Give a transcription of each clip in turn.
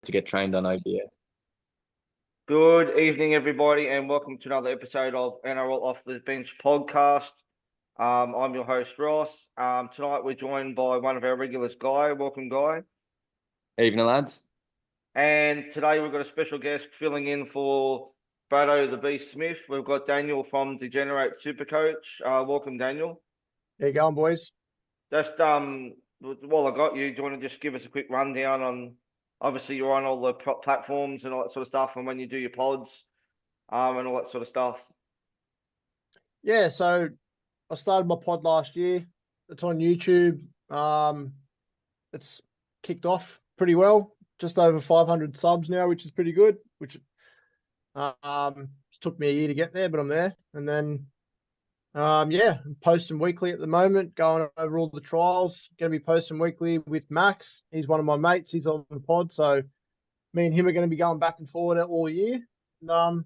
to get trained on OBS. Good evening, everybody, and welcome to another episode of NRL Off the Bench podcast. I'm your host, Ross. Tonight we're joined by one of our regulars, Guy. Welcome, Guy. Evening, lads. And today we've got a special guest filling in for Brado the Beast Smith. We've got Daniel from Degenerate Supercoach. Welcome, Daniel. How you going, boys? Just while I got you, do you want to just give us a quick rundown on? Obviously, you're on all the platforms and all that sort of stuff, and when you do your pods, and all that sort of stuff. Yeah, so I started my pod last year. It's on YouTube. It's kicked off pretty well. Just over 500 subs now, which is pretty good. Which it took me a year to get there, but I'm there. And then, yeah, I'm posting weekly at the moment, going over all the trials. Going to be posting weekly with Max. He's one of my mates. He's on the pod, so me and him are going to be going back and forward all year. And,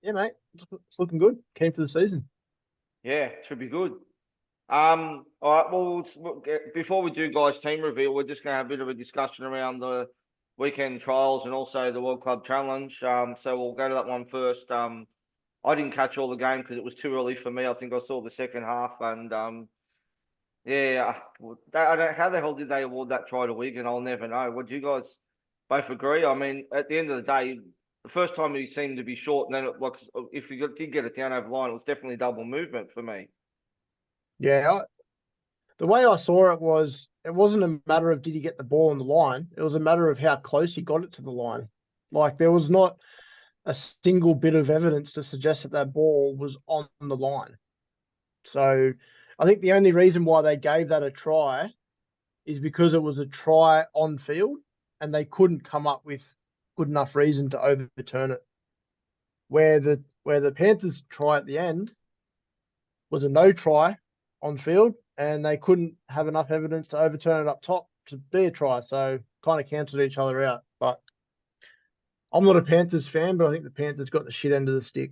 yeah, mate, it's looking good. Keen for the season. Yeah, it should be good. All right. Well, before we do guys' team reveal, we're just going to have a bit of a discussion around the weekend trials and also the World Club Challenge. So we'll go to that one first. I didn't catch all the game because it was too early for me. I think I saw the second half, and yeah, I don't. How the hell did they award that try to Wigan? I'll never know. Would you guys both agree? I mean, at the end of the day, the first time he seemed to be short, and then if you did get it down over the line, it was definitely double movement for me. Yeah, the way I saw it wasn't a matter of did he get the ball on the line. It was a matter of how close he got it to the line. Like, there was not a single bit of evidence to suggest that that ball was on the line. So I think the only reason why they gave that a try is because it was a try on field and they couldn't come up with good enough reason to overturn it. Where the Panthers try at the end was a no try on field, and they couldn't have enough evidence to overturn it up top to be a try. So kind of cancelled each other out. But I'm not a Panthers fan, but I think the Panthers got the shit end of the stick.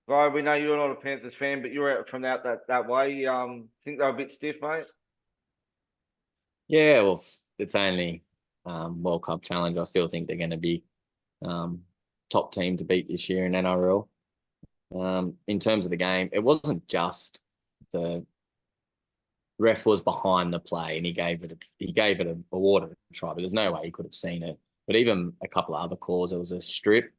Right, we know you're not a Panthers fan, but you're out from out that way. Think they're a bit stiff, mate? Yeah, well, it's only World Cup Challenge. I still think they're going to be top team to beat this year in NRL. In terms of the game, it wasn't just the ref was behind the play and he gave it a awarded a try, but there's no way he could have seen it. But even a couple of other calls, there was a strip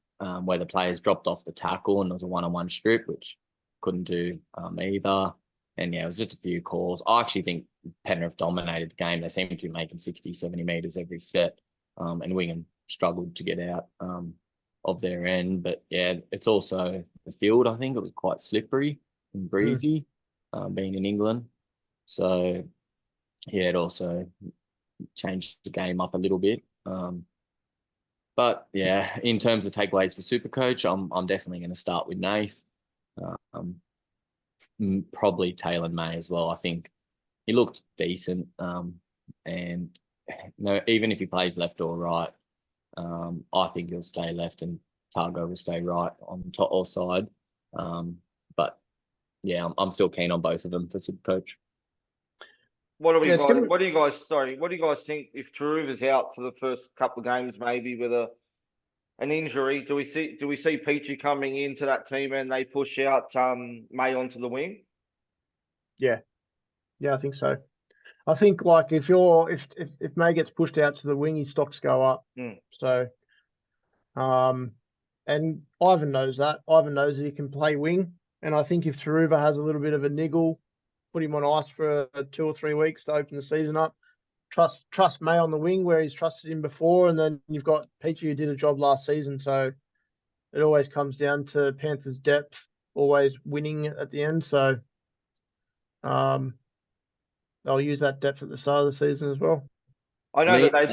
where the players dropped off the tackle and there was a one-on-one strip, which couldn't do either. And yeah, it was just a few calls. I actually think Penrith dominated the game. They seemed to be making 60, 70 metres every set. And Wigan struggled to get out of their end. But yeah, it's also the field. I think it was quite slippery and breezy, being in England. So yeah, it also changed the game up a little bit. But yeah, in terms of takeaways for Supercoach, I'm definitely going to start with Nath. Probably Taylor May as well. I think he looked decent. And even if he plays left or right, I think he'll stay left and Targo will stay right on the top or side. But yeah, I'm still keen on both of them for Supercoach. What do you guys think if Taruva's out for the first couple of games, maybe with an injury? Do we see Peachy coming into that team and they push out May onto the wing? Yeah, I think so. I think like if May gets pushed out to the wing, his stocks go up. So, and Ivan knows that. Ivan knows that he can play wing, and I think if Taruva has a little bit of a niggle, put him on ice for 2 or 3 weeks to open the season up. Trust May on the wing where he's trusted him before, and then you've got Peachy who did a job last season. So it always comes down to Panthers' depth, always winning at the end. So they'll use that depth at the start of the season as well. I know that they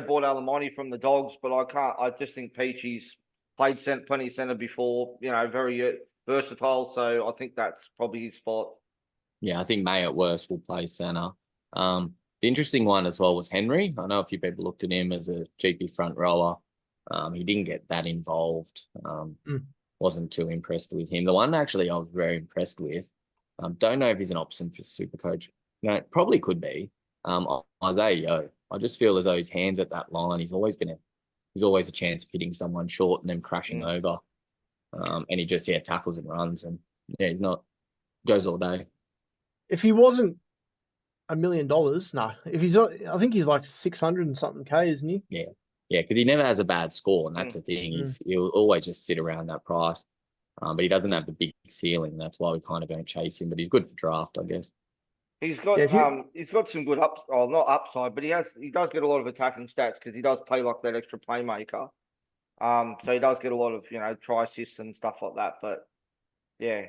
bought Alamani from the Dogs, but I just think Peachy's played plenty of centre before. Very versatile. So I think that's probably his spot. Yeah, I think May at worst will play centre. The interesting one as well was Henry. I know a few people looked at him as a cheapy front rower. He didn't get that involved. Wasn't too impressed with him. The one actually I was very impressed with. Don't know if he's an option for Supercoach. No, probably could be. Isaiah Yeo. I just feel as though his hands at that line, he's always a chance of hitting someone short and then crashing over. And he just tackles and runs, and he's not goes all day. If he wasn't $1 million, no. If he's not, I think he's like 600 and something K, isn't he? Yeah, because he never has a bad score, and that's the thing. He'll always just sit around that price, but he doesn't have the big ceiling. That's why we kind of don't chase him. But he's good for draft, I guess. He's got he's got some good not upside, but he does get a lot of attacking stats because he does play like that extra playmaker. So he does get a lot of try assists and stuff like that. But yeah,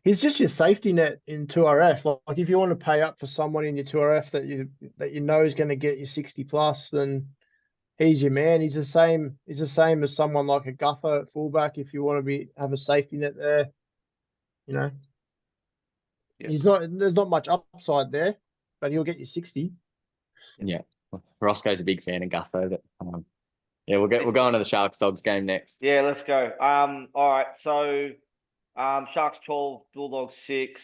he's just your safety net in 2RF. Like if you want to pay up for someone in your 2RF that you know is going to get you 60 plus, then he's your man. He's the same as someone like a Gutho at fullback. If you want to have a safety net there, there's not much upside there, but he'll get you 60. Yeah, Roscoe's a big fan of Gutho, but we'll go on to the Sharks Dogs game next. Yeah, let's go. All right, so Sharks 12, Bulldogs 6.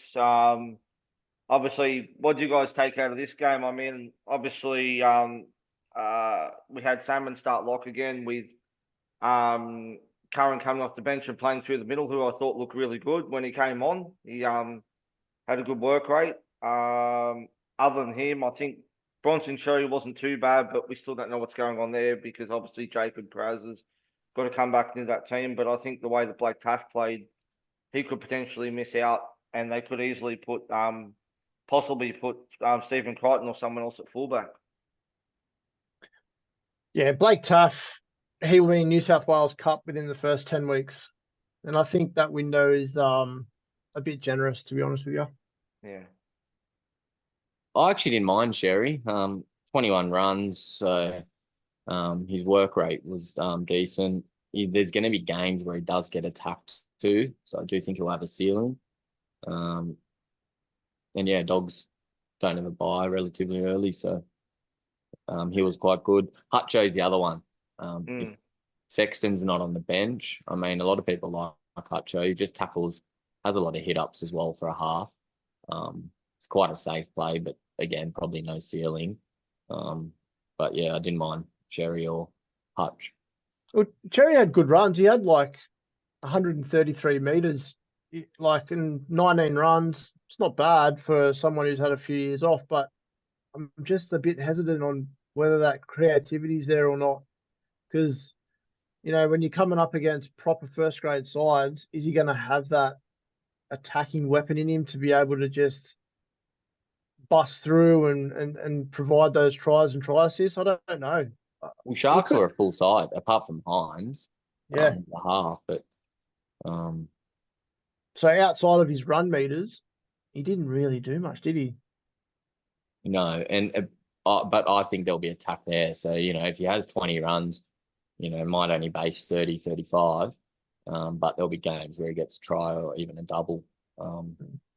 Obviously, what do you guys take out of this game? I mean, obviously, we had Salmon start lock again with Curran coming off the bench and playing through the middle, who I thought looked really good when he came on. He had a good work rate. Other than him, I think Bronson Sherry wasn't too bad, but we still don't know what's going on there because obviously Jacob Praz has got to come back into that team. But I think the way that Blake Taft played, he could potentially miss out, and they could easily possibly put Stephen Crichton or someone else at fullback. Yeah, Blake Taft, he will be in New South Wales Cup within the first 10 weeks. And I think that window is a bit generous, to be honest with you. Yeah. I actually didn't mind Sherry. 21 runs, so his work rate was decent. There's going to be games where he does get attacked too, so I do think he'll have a ceiling. And Dogs don't have a bye relatively early, so he was quite good. Hutcho's the other one. If Sexton's not on the bench, I mean, a lot of people like Hutcho. He just tackles, has a lot of hit-ups as well for a half. It's quite a safe play, but again, probably no ceiling. But yeah, I didn't mind Sherry or Hutch. Well, Cherry had good runs. He had like 133 meters, like in 19 runs. It's not bad for someone who's had a few years off, but I'm just a bit hesitant on whether that creativity is there or not. Because, when you're coming up against proper first grade sides, is he going to have that attacking weapon in him to be able to just bust through and provide those tries and try assists? I don't know. Well, Sharks were a full side, apart from Hines. Yeah. The half, but so outside of his run meters, he didn't really do much, did he? No, and but I think there'll be attack there. So, if he has 20 runs, might only base 30, 35. But there'll be games where he gets a try or even a double,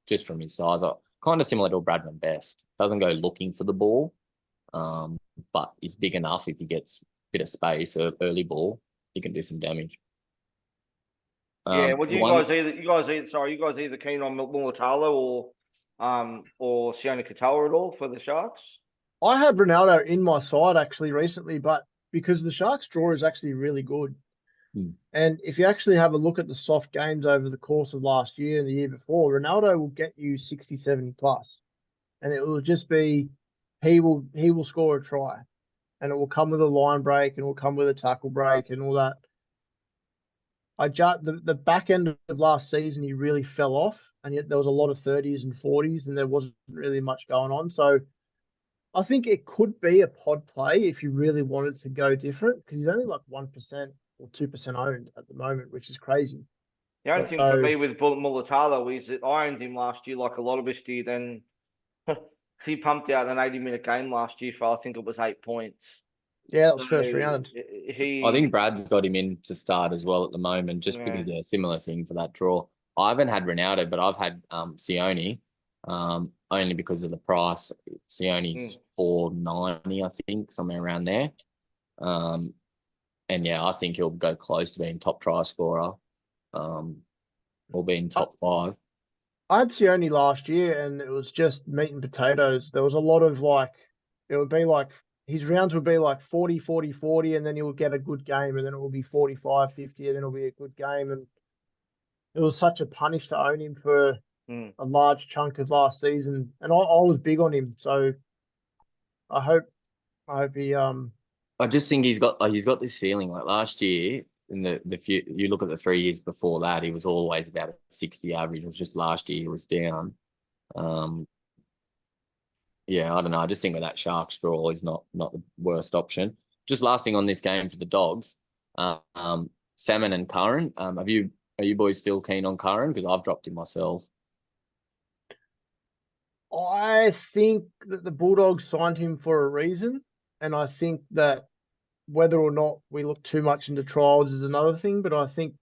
just from his size. Kind of similar to Bradman Best. Doesn't go looking for the ball, but he's big enough if he gets a bit of space or early ball, he can do some damage. Yeah, well, you guys either keen on Mulatalo or Sione Katoa at all for the Sharks? I had Ronaldo in my side actually recently, but because the Sharks draw is actually really good. And if you actually have a look at the soft games over the course of last year and the year before, Ronaldo will get you 60, 70 plus. And it will just be, he will score a try. And it will come with a line break and it will come with a tackle break and all that. The back end of last season, he really fell off. And yet there was a lot of 30s and 40s and there wasn't really much going on. So I think it could be a pod play if you really wanted to go different, because he's only like 1% or 2% owned at the moment, which is crazy. The only thing for me with Mulatalo is that I owned him last year like a lot of us did, and he pumped out an 80-minute game last year for, I think it was 8 points. Yeah, that was first round. I think Brad's got him in to start as well at the moment, just because, similar thing for that draw. I haven't had Ronaldo, but I've had Sione, only because of the price. Sione's $4.90, I think, somewhere around there. And I think he'll go close to being top try scorer, or being top 5. I had Sione last year, and it was just meat and potatoes. There was a lot of It would be like his rounds would be like 40, 40, 40, and then he would get a good game, and then it will be 45, 50, and then it'll be a good game. And it was such a punish to own him for a large chunk of last season. And I was big on him, so I hope he I just think he's got this feeling like last year in the few you look at the 3 years before that, he was always about a 60 average. It was just last year he was down. Yeah, I don't know. I just think with that Sharks draw is not the worst option. Just last thing on this game for the Dogs, Salmon and Curran. Are you boys still keen on Curran? Because I've dropped him myself. I think that the Bulldogs signed him for a reason, and I think that whether or not we look too much into trials is another thing, but I think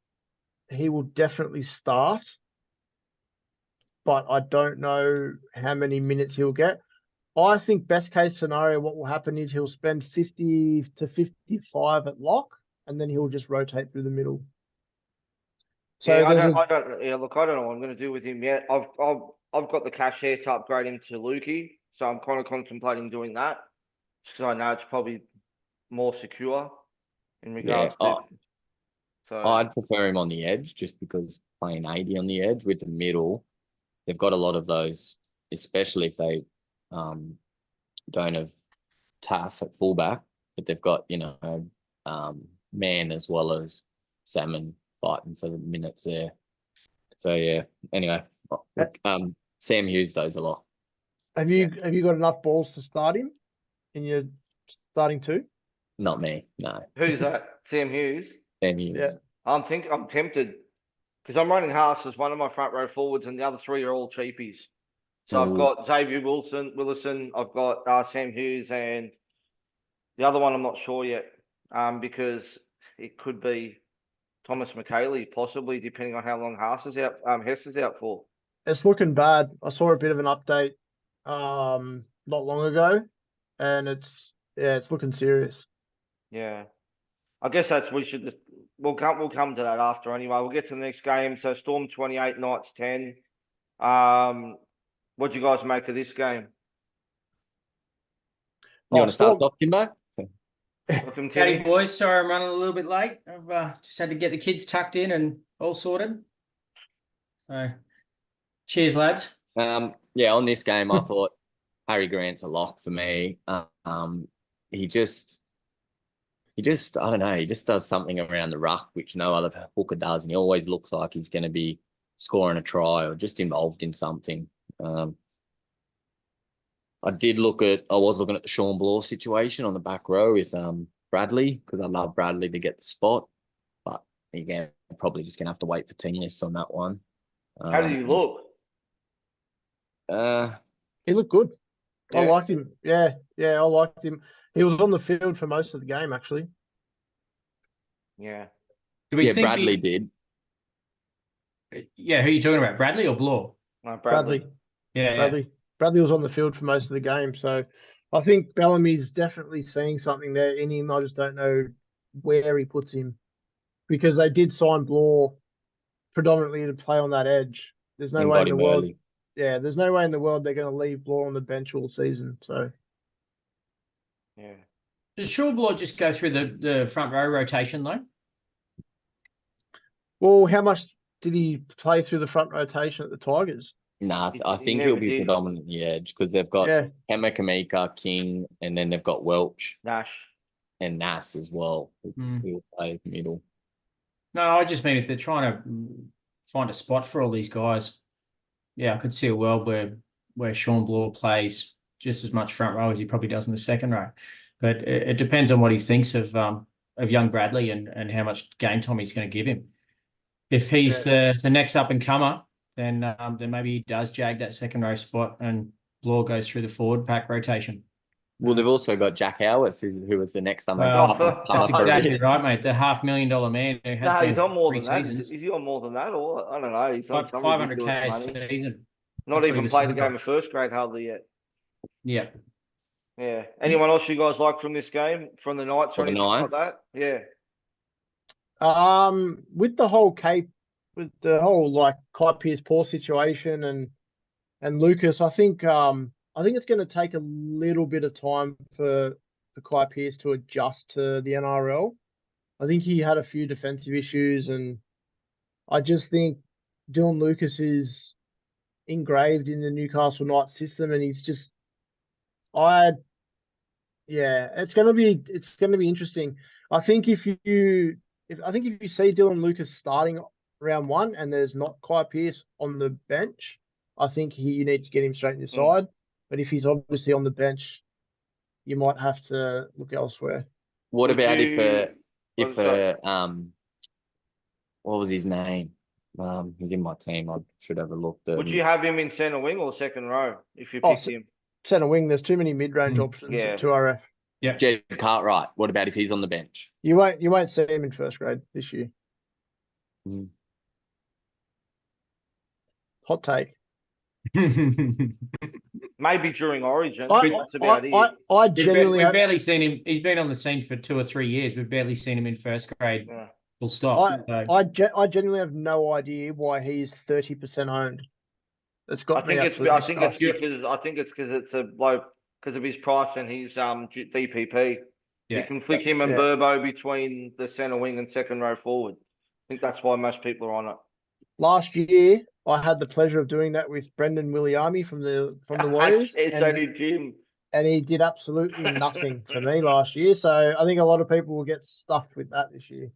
he will definitely start. But I don't know how many minutes he'll get. I think best case scenario, what will happen is he'll spend 50 to 55 at lock, and then he'll just rotate through the middle. So yeah, I there's don't. Yeah, look, I don't know what I'm going to do with him yet. I've got the cash here to upgrade him to Lukey, so I'm kind of contemplating doing that because I know it's probably more secure in regards to. So I'd prefer him on the edge just because playing 80 on the edge with the middle, they've got a lot of those, especially if they don't have Taff at fullback, but they've got, Man as well as Salmon fighting for the minutes there. So yeah. Anyway, Sam Hughes those a lot. have you got enough balls to start him in your starting two? Not me, no. who's that? Sam Hughes. Sam Hughes. Yeah. I'm tempted because I'm running Haas as one of my front row forwards, and the other three are all cheapies. So I've got Xavier Willison, I've got Sam Hughes, and the other one I'm not sure yet, because it could be Thomas McKaylee, possibly, depending on how long Hess is out for. It's looking bad. I saw a bit of an update not long ago, and it's looking serious. Yeah. I guess we'll come to that after anyway. We'll get to the next game. So Storm 28, Knights 10. What do you guys make of this game? You want to start off, Kimbo? Welcome, Howdy, Timmy. boys. Sorry I'm running a little bit late. I've just had to get the kids tucked in and all sorted. So, cheers, lads. Yeah, on this game, I thought Harry Grant's a lock for me. He just, I don't know, he just does something around the ruck, which no other hooker does. And he always looks like he's going to be scoring a try or just involved in something. I was looking at the Sean Bloor situation on the back row with Bradley, because I love Bradley to get the spot. But again, probably just going to have to wait for team lists on that one. How did he look? He looked good. Yeah. I liked him. Yeah, I liked him. He was on the field for most of the game, actually. Yeah. Bradley did. Yeah, who are you talking about? Bradley or Bloor? No, Bradley. Yeah. Bradley was on the field for most of the game, so I think Bellamy's definitely seeing something there in him. I just don't know where he puts him, because they did sign Bloor predominantly to play on that edge. There's no way in the world. Yeah, there's no way in the world they're going to leave Bloor on the bench all season. So, yeah. Does Sean Bloor just go through the front row rotation though? well, how much did he play through the front rotation at the Tigers? Nah, I He think never he'll be did. predominantly the edge because they've got Kamika, King, and then they've got Welch Nash. and Nass as well. Who'll play middle. No, I just mean if they're trying to find a spot for all these guys, yeah, I could see a world where Sean Bloor plays just as much front row as he probably does in the second row. But it depends on what he thinks of young Bradley and how much game time he's going to give him. If he's the next up and comer, then maybe he does jag that second row spot and Bloor goes through the forward pack rotation. Well, they've also got Jack Howarth, who was the next time. That's exactly right, mate. The $500,000 man who has been he's on more than seasons. that. Is he on more than that, or I don't know? He's on Like some 500K ridiculous a money. season. Not That's even played a game of first grade hardly yet. Yeah. Yeah. Anyone else you guys like from this game, from the Knights or For the anything like Knights? that? Yeah. With the whole Kai Pearce Paul situation and Lucas, I think I think it's going to take a little bit of time for Kai Pearce to adjust to the NRL. I think he had a few defensive issues, and I just think Dylan Lucas is engraved in the Newcastle Knights system, and he's just, it's going to be interesting. I think if you see Dylan Lucas starting round one and there's not Kai Pearce on the bench, I think you need to get him straight in your side. But if he's obviously on the bench, you might have to look elsewhere. What Would about you- if sorry. what was his name? He's in my team. I should have a look. Would you have him in centre wing or second row if you Oh, picked him? Centre wing, there's too many mid-range options Yeah. at 2RF. Yeah. Jed Cartwright? What about if he's on the bench? You won't see him in first grade this year. Mm. Hot take. Maybe during Origin. I That's about it. genuinely We've barely seen him. He's been on the scene for 2 or 3 years. We've barely seen him in first grade. Yeah. Full stop. I genuinely have no idea why he's 30% owned. It's got me I think it's because it's a bloke because of his price and his DPP. Yeah. You can flick him and Burbo between the centre wing and second row forward. I think that's why most people are on it. Last year, I had the pleasure of doing that with Brendan Williami from the Warriors. So did Jim. And he did absolutely nothing for me last year. So I think a lot of people will get stuffed with that this year.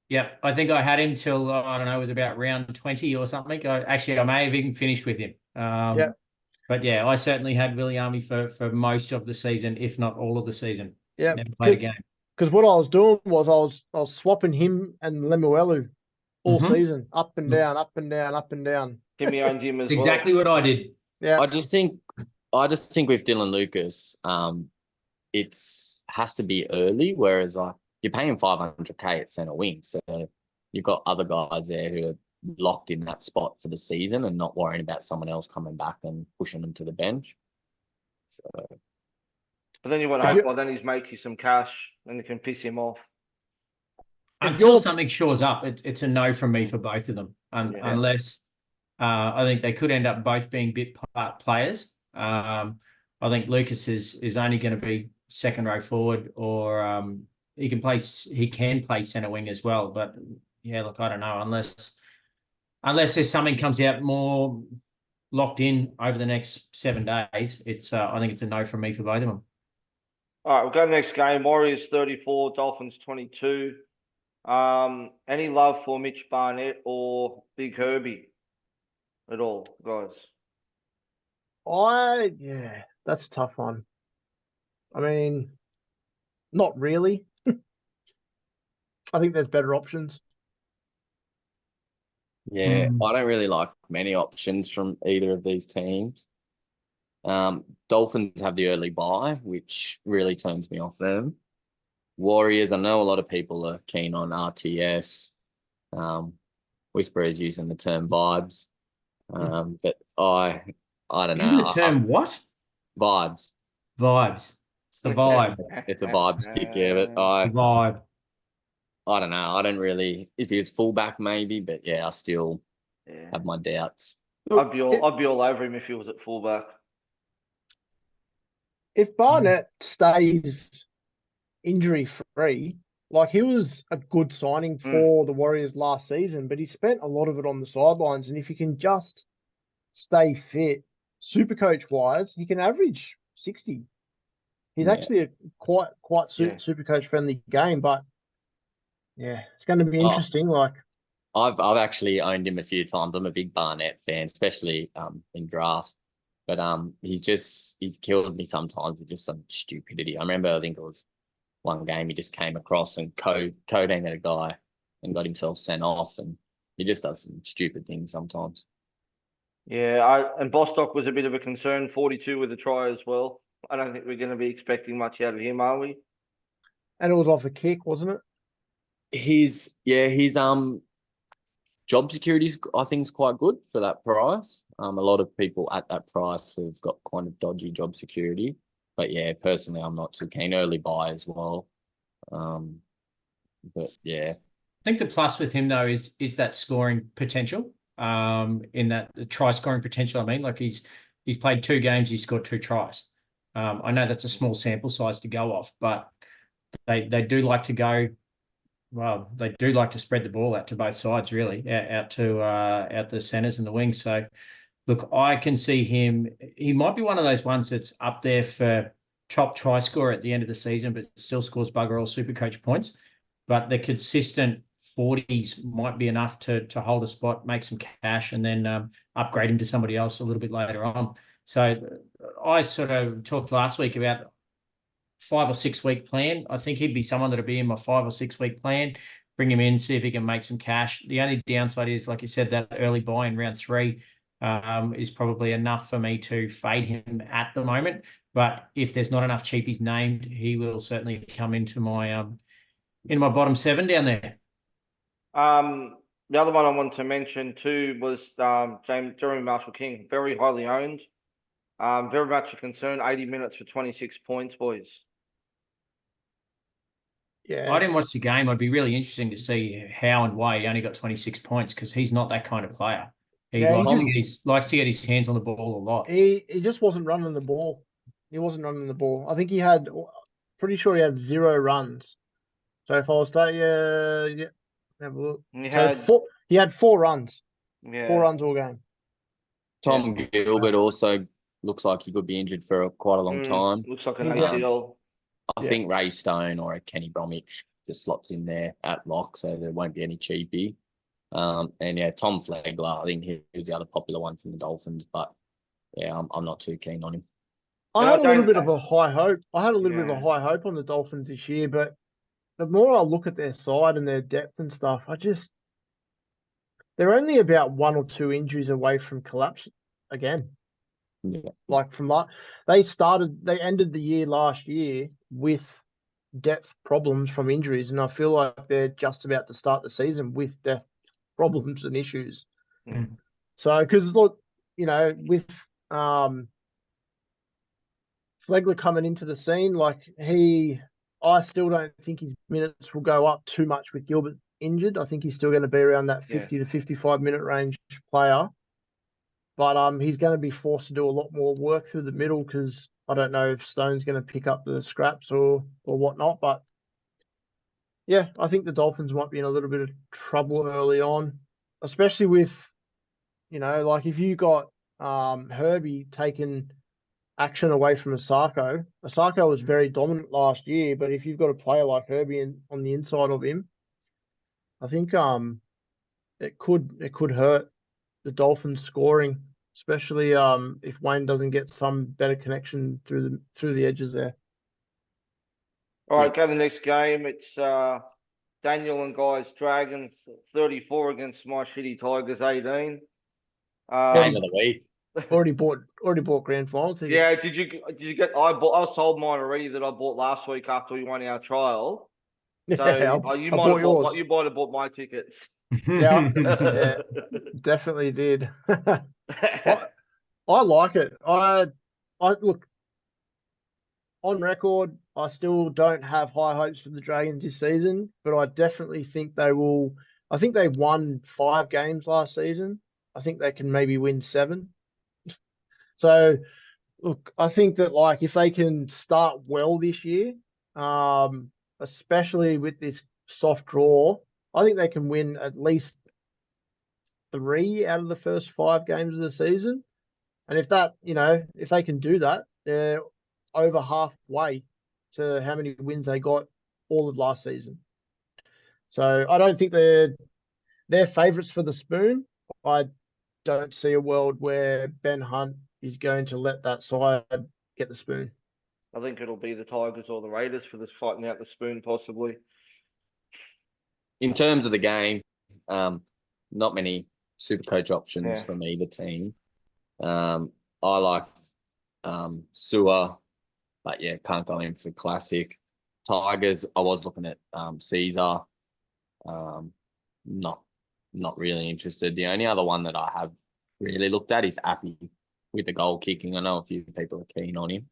Yeah, I think I had him till, I don't know, it was about round 20 or something. I may have even finished with him. But yeah, I certainly had Williami for most of the season, if not all of the season. Yeah. Never played a game. Because what I was doing was I was swapping him and Lemuelu all season, up and down, up and down, up and down. Timmy owned him as That's exactly what I did. Yeah. I just think with Dylan Lucas, it's has to be early, whereas like you're paying 500K at centre wing, so you've got other guys there who are locked in that spot for the season and not worrying about someone else coming back and pushing them to the bench. So, but then you want to hope by then he's make you some cash and you can piss him off. Until something shores up, it's a no from me for both of them. Unless I think they could end up both being bit part players. I think Lucas is only going to be second row forward, or he can play centre wing as well. But yeah, look, I don't know, unless there's something comes out more locked in over the next 7 days, I think it's a no from me for both of them. All right, we'll go to the next game. Warriors 34, Dolphins 22. Any love for Mitch Barnett or Big Herbie at all, guys? That's a tough one. I mean, not really. I think there's better options. yeah, I don't really like many options from either of these teams. Dolphins have the early bye, which really turns me off them. Warriors, I know a lot of people are keen on RTS. Whisper is using the term vibes. But I don't know. Using the term what? Vibes. Vibes. It's the vibe. It's a vibes pick, yeah. But Vibe. I don't know. I don't really. If he was fullback, maybe, but yeah, I still have my doubts. I'd be all over him if he was at fullback. If Barnett stays injury free, like he was a good signing for the Warriors last season, but he spent a lot of it on the sidelines. And if he can just stay fit, Supercoach wise, he can average 60. He's actually a quite Supercoach friendly game, but yeah, it's going to be interesting. I've actually owned him a few times. I'm a big Barnett fan, especially in drafts. But he's killed me sometimes with just some stupidity. I remember, I think it was one game he just came across and coding at a guy and got himself sent off, and he just does some stupid things sometimes. Yeah, and Bostock was a bit of a concern, 42 with a try as well. I don't think we're going to be expecting much out of him, are we? And it was off a kick, wasn't it? His job security, I think, is quite good for that price. A lot of people at that price have got kind of dodgy job security. But yeah, personally, I'm not too keen. Early buy as well. But yeah. I think the plus with him though is that scoring potential. In that the try scoring potential. I mean, like he's He's played 2 games. He scored 2 tries. I know that's a small sample size to go off, but they do like to go. Well, they do like to spread the ball out to both sides, really, out the centers and the wings. So, look, I can see him. He might be one of those ones that's up there for top try scorer at the end of the season, but still scores bugger all Supercoach points. But the consistent 40s might be enough to hold a spot, make some cash, and then upgrade him to somebody else a little bit later on. So I sort of talked last week about 5 or 6 week plan. I think he'd be someone that'd be in my 5 or 6 week plan. Bring him in, see if he can make some cash. The only downside is, like you said, that early buy in round 3 is probably enough for me to fade him at the moment. But if there's not enough cheapies named, he will certainly come into my bottom 7 down there. The other one I wanted to mention too was Jeremy Marshall-King, very highly owned. Very much a concern. 80 minutes for 26 points, boys. Yeah. I didn't watch the game. I'd be really interesting to see how and why he only got 26 points, because he's not that kind of player. He likes to get his hands on the ball a lot. He just wasn't running the ball. He wasn't running the ball. I think pretty sure he had 0 runs. So if I was to, have a look. He had 4 runs. Yeah. 4 runs all game. Tom Gilbert also looks like he could be injured for quite a long time. Looks like an He's ACL. I think Ray Stone or a Kenny Bromwich just slots in there at lock, so there won't be any cheapie. And yeah, Tom Flegler, I think he was the other popular one from the Dolphins, but yeah, I'm not too keen on him. I had a little bit of a high hope. I had a little bit of a high hope on the Dolphins this year, but the more I look at their side and their depth and stuff, they're only about 1 or 2 injuries away from collapse again. Yeah. Like they ended the year last year with depth problems from injuries, and I feel like they're just about to start the season with depth problems and issues. Mm. So, because look, with Flegler coming into the scene, I still don't think his minutes will go up too much with Gilbert injured. I think he's still going to be around that 50 to 55 minute range player. But he's going to be forced to do a lot more work through the middle, because I don't know if Stone's going to pick up the scraps or whatnot. But yeah, I think the Dolphins might be in a little bit of trouble early on, especially with, if you got Herbie taking action away from Asako. Asako was very dominant last year, but if you've got a player like Herbie on the inside of him, I think it could hurt the Dolphins scoring, especially if Wayne doesn't get some better connection through the edges there. All right, go to the next game. It's Daniel and guys Dragons 34 against my shitty Tigers 18. Game of the week. Already bought grand final tickets. Yeah, did you get? I sold mine already that I bought last week after we won our trial. So you might have bought my tickets. Yeah, definitely did. I like it. I look, on record, I still don't have high hopes for the Dragons this season, but I definitely think they will. I think they won 5 games last season. I think they can maybe win 7. So, look, I think that if they can start well this year, especially with this soft draw, I think they can win at least 3 out of the first 5 games of the season. And if they can do that, they're over halfway to how many wins they got all of last season. So I don't think they're favourites for the spoon. I don't see a world where Ben Hunt is going to let that side get the spoon. I think it'll be the Tigers or the Raiders for this fighting out the spoon, possibly. In terms of the game, not many Supercoach options from either team. I like Sewer, but yeah, can't go in for Classic. Tigers, I was looking at Caesar. Not really interested. The only other one that I have really looked at is Appy with the goal kicking. I know a few people are keen on him.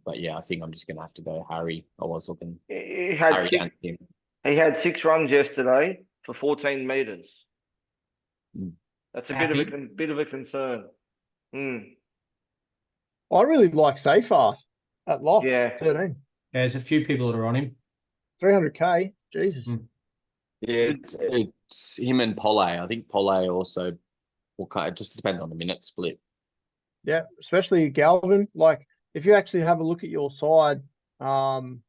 But yeah, I think I'm just going to have to go Harry. I was looking. He had 6 runs yesterday for 14 metres. That's a bit of a concern. I really like Seyfarth at lock. Yeah. 13. There's a few people that are on him. 300k. Jesus. Mm. Yeah, it's him and Pole. I think Pole also will kind of, just depends on the minute split. Yeah, especially Galvin. Like, if you actually have a look at your side, and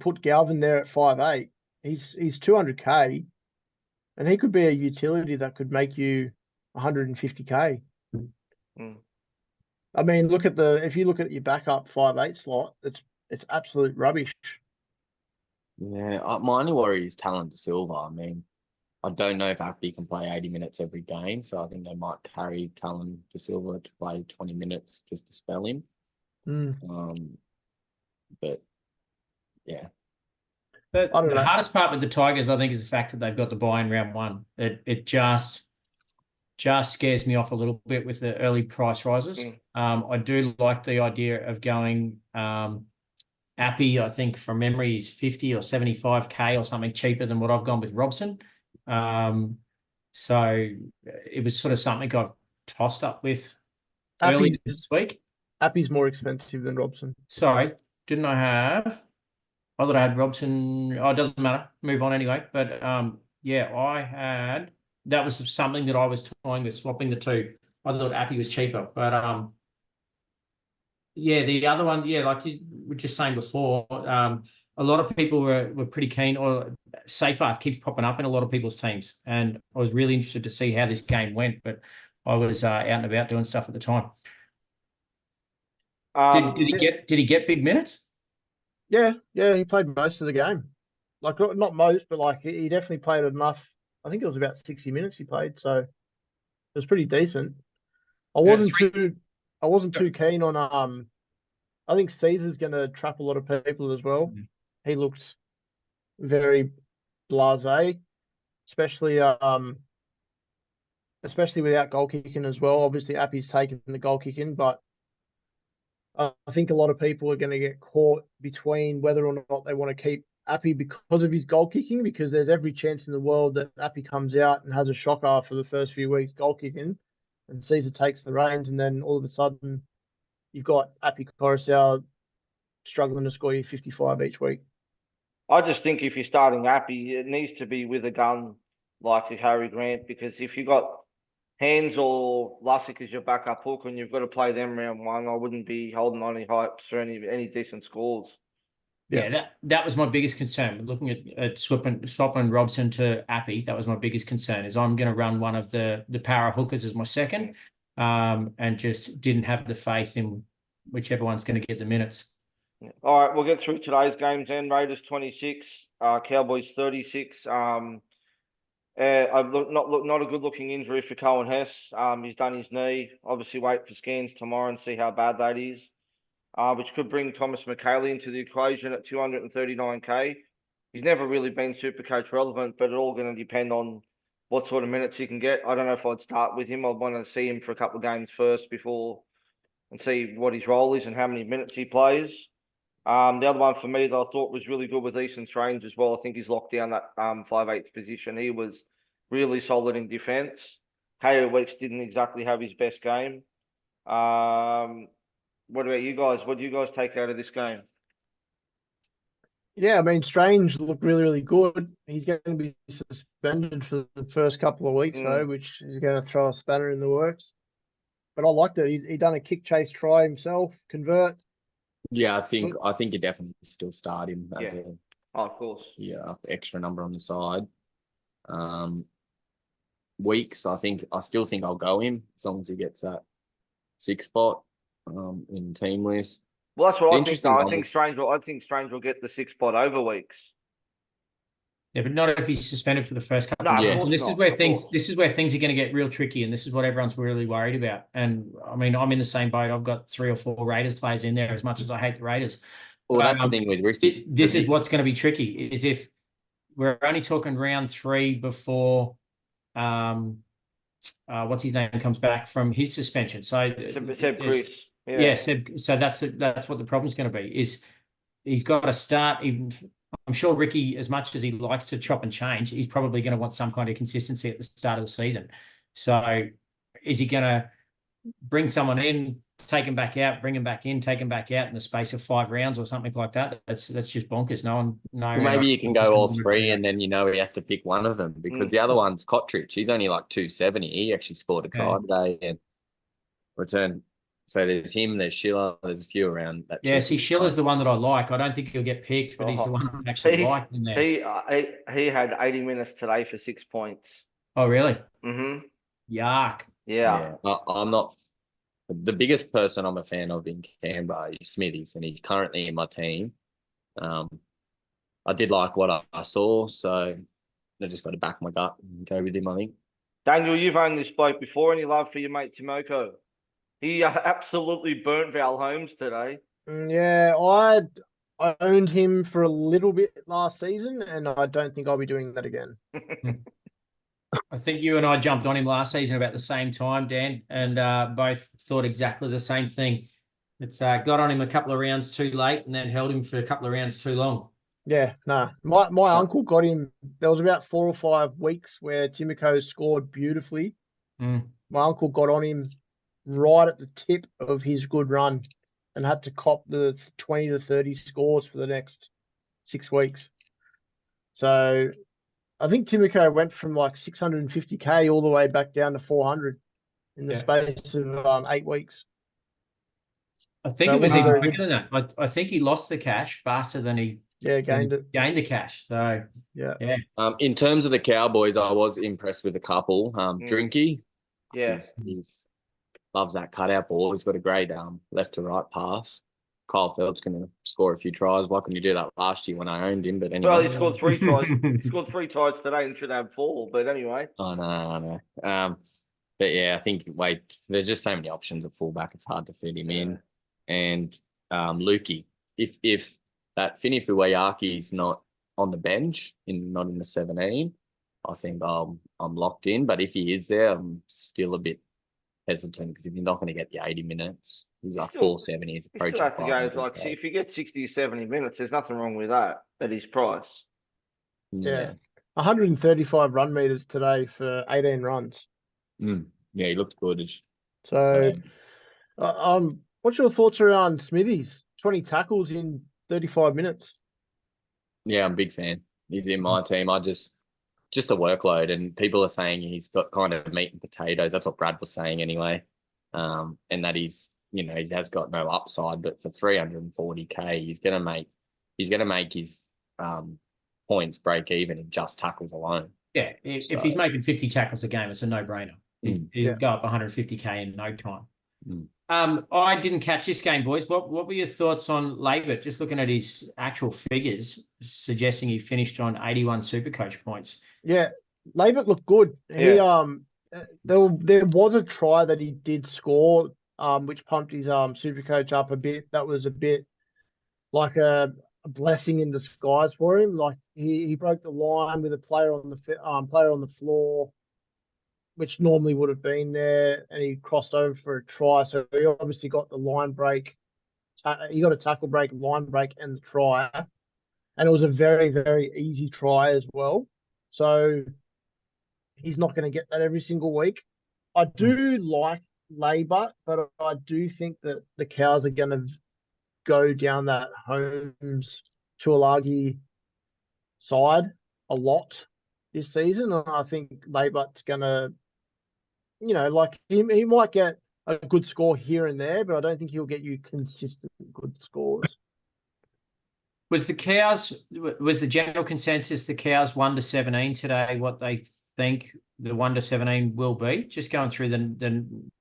put Galvin there at 5'8", he's 200k, and he could be a utility that could make you 150k. Mm. I mean, if you look at your backup 5'8" slot, it's absolute rubbish. Yeah, my only worry is Talon Silva. I mean, I don't know if Appy can play 80 minutes every game, so I think they might carry Talon Silva to play 20 minutes just to spell him. But yeah. I don't The know. hardest part with the Tigers, I think, is the fact that they've got the bye in round one. It just scares me off a little bit with the early price rises. I do like the idea of going Appy, I think from memory is 50 or 75k or something cheaper than what I've gone with Robson. So it was sort of something I've tossed up with early this week. Appy's more expensive than Robson. Sorry, didn't I have? I thought I had Robson. Oh, it doesn't matter. Move on anyway. But yeah, that was something that I was toying with, swapping the two. I thought Appy was cheaper, but yeah, the other one, yeah, like you were just saying before, a lot of people were pretty keen, or Seyfarth keeps popping up in a lot of people's teams, and I was really interested to see how this game went, but I was out and about doing stuff at the time. Did he get big minutes? Yeah, he played most of the game. Like, not most, but like he definitely played enough. I think it was about 60 minutes he played, so it was pretty decent. I wasn't too keen on I think Caesar's gonna trap a lot of people as well. He looked very blasé, especially without goal kicking as well. Obviously Appy's taken the goal kicking, but I think a lot of people are going to get caught between whether or not they want to keep Appy because of his goal kicking, because there's every chance in the world that Appy comes out and has a shocker for the first few weeks goal kicking, and Caesar takes the reins, and then all of a sudden you've got Appy Coruscant struggling to score you 55 each week. I just think if you're starting Appy, it needs to be with a gun like a Harry Grant, because if you got Hands or Lussick as your backup hook and you've got to play them round one, I wouldn't be holding on any hopes for any decent scores. Yeah, that was my biggest concern. Looking at swapping Robson to Appy, that was my biggest concern. Is I'm going to run one of the power hookers as my second, and just didn't have the faith in whichever one's going to get the minutes. All right, we'll get through today's games then. Raiders 26, Cowboys 36. Not a good looking injury for Cohen Hess. He's done his knee. Obviously, wait for scans tomorrow and see how bad that is. Which could bring Thomas McHaley into the equation at 239k. He's never really been Supercoach relevant, but it's all going to depend on what sort of minutes he can get. I don't know if I'd start with him. I'd want to see him for a couple of games first before and see what his role is and how many minutes he plays. The other one for me that I thought was really good was Easton Strange as well. I think he's locked down that 5/8 position. He was really solid in defence. Hayer Weeks didn't exactly have his best game. What about you guys? What do you guys take out of this game? Yeah, I mean, Strange looked really, really good. He's going to be suspended for the first couple of weeks, though, which is going to throw a spanner in the works. But I liked it. He done a kick chase try himself, convert. Yeah, I think you definitely still start him as of course. Yeah, extra number on the side. Weeks, I still think I'll go him as long as he gets that 6 spot in team list. Well, that's what I think. No, I think Strange will get the 6 spot over Weeks. Yeah, but not if he's suspended for the first couple. No, of years. This is where things are going to get real tricky, and this is what everyone's really worried about. And I mean, I'm in the same boat. I've got 3 or 4 Raiders players in there. As much as I hate the Raiders, well, that's the thing with Ricky. This is what's going to be tricky. Is if we're only talking round 3 before, what's his name comes back from his suspension. So Seb Chris. Yeah, Seb. So that's what the problem's going to be. Is he's got to start. I'm sure Ricky, as much as he likes to chop and change, he's probably going to want some kind of consistency at the start of the season. So is he going to bring someone in take him back out, bring him back in, take him back out in the space of 5 rounds or something like that. That's just bonkers. No. Well, maybe you can go all three, and then he has to pick one of them, because the other one's Kotrich. He's only like 270. He actually scored a try today and returned. So there's him, there's Schiller, there's a few around that. Yeah, see, Schiller's the one that I like. I don't think he'll get picked, but he's the one I actually like in there. He had 80 minutes today for 6 points. Oh, really? Mm-hmm. Yuck. Yeah. I'm not the biggest person I'm a fan of in Canberra is Smithies, and he's currently in my team. I did like what I saw, so I just got to back my gut and go with him, I think. Daniel, you've owned this bloke before. Any love for your mate Timoko? He absolutely burnt Val Holmes today. Yeah, I owned him for a little bit last season, and I don't think I'll be doing that again. I think you and I jumped on him last season about the same time, Dan, and both thought exactly the same thing. It's got on him a couple of rounds too late and then held him for a couple of rounds too long. Yeah, nah. My uncle got him. There was about 4 or 5 weeks where Timoko scored beautifully. My uncle got on him right at the tip of his good run and had to cop the 20 to 30 scores for the next 6 weeks. So I think Timoko went from like 650k all the way back down to 400 in the space of 8 weeks. I think it was even quicker than that. I think he lost the cash faster than he gained the cash. So yeah. In terms of the Cowboys, I was impressed with a couple. Drinky, he's loves that cutout ball. He's got a great left to right pass. Kyle Phelps can score a few tries. Why couldn't you do that last year when I owned him? But anyway, well, he scored 3 tries. He scored 3 tries today and should have 4. But anyway, I know. But yeah, I think there's just so many options at fullback. It's hard to fit him in. And Lukey, if that Fini Fuwayaki is not on the bench, not in the 17, I think I'm locked in. But if he is there, I'm still a bit hesitant, because if you're not going to get the 80 minutes, he's like 470. He's approaching. You still have to go like, see, if you get 60 or 70 minutes, there's nothing wrong with that at his price. Yeah. 135 run meters today for 18 runs. Yeah, he looked good. So, what's your thoughts around Smithies? 20 tackles in 35 minutes. Yeah, I'm a big fan. He's in my team. Just a workload, and people are saying he's got kind of meat and potatoes. That's what Brad was saying anyway. And that he has got no upside, but for 340k, he's gonna make his points break even in just tackles alone. Yeah, if he's making 50 tackles a game, it's a no-brainer. He'll go up 150k in no time. I didn't catch this game, boys. What were your thoughts on Labert? Just looking at his actual figures, suggesting he finished on 81 Supercoach points. Yeah, Labert looked good. Yeah. There was a try that he did score, which pumped his Supercoach up a bit. That was a bit like a blessing in disguise for him. Like he broke the line with a player on the floor, which normally would have been there, and he crossed over for a try. So he obviously got the line break. He got a tackle break, line break, and the try. And it was a very, very easy try as well. So he's not going to get that every single week. I do like Labour, but I do think that the Cows are going to go down that Holmes Tuolagi side a lot this season. And I think Labour's going to, like he might get a good score here and there, but I don't think he'll get you consistent good scores. Was the general consensus the Cows 1 to 17 today what they think the 1 to 17 will be? Just going through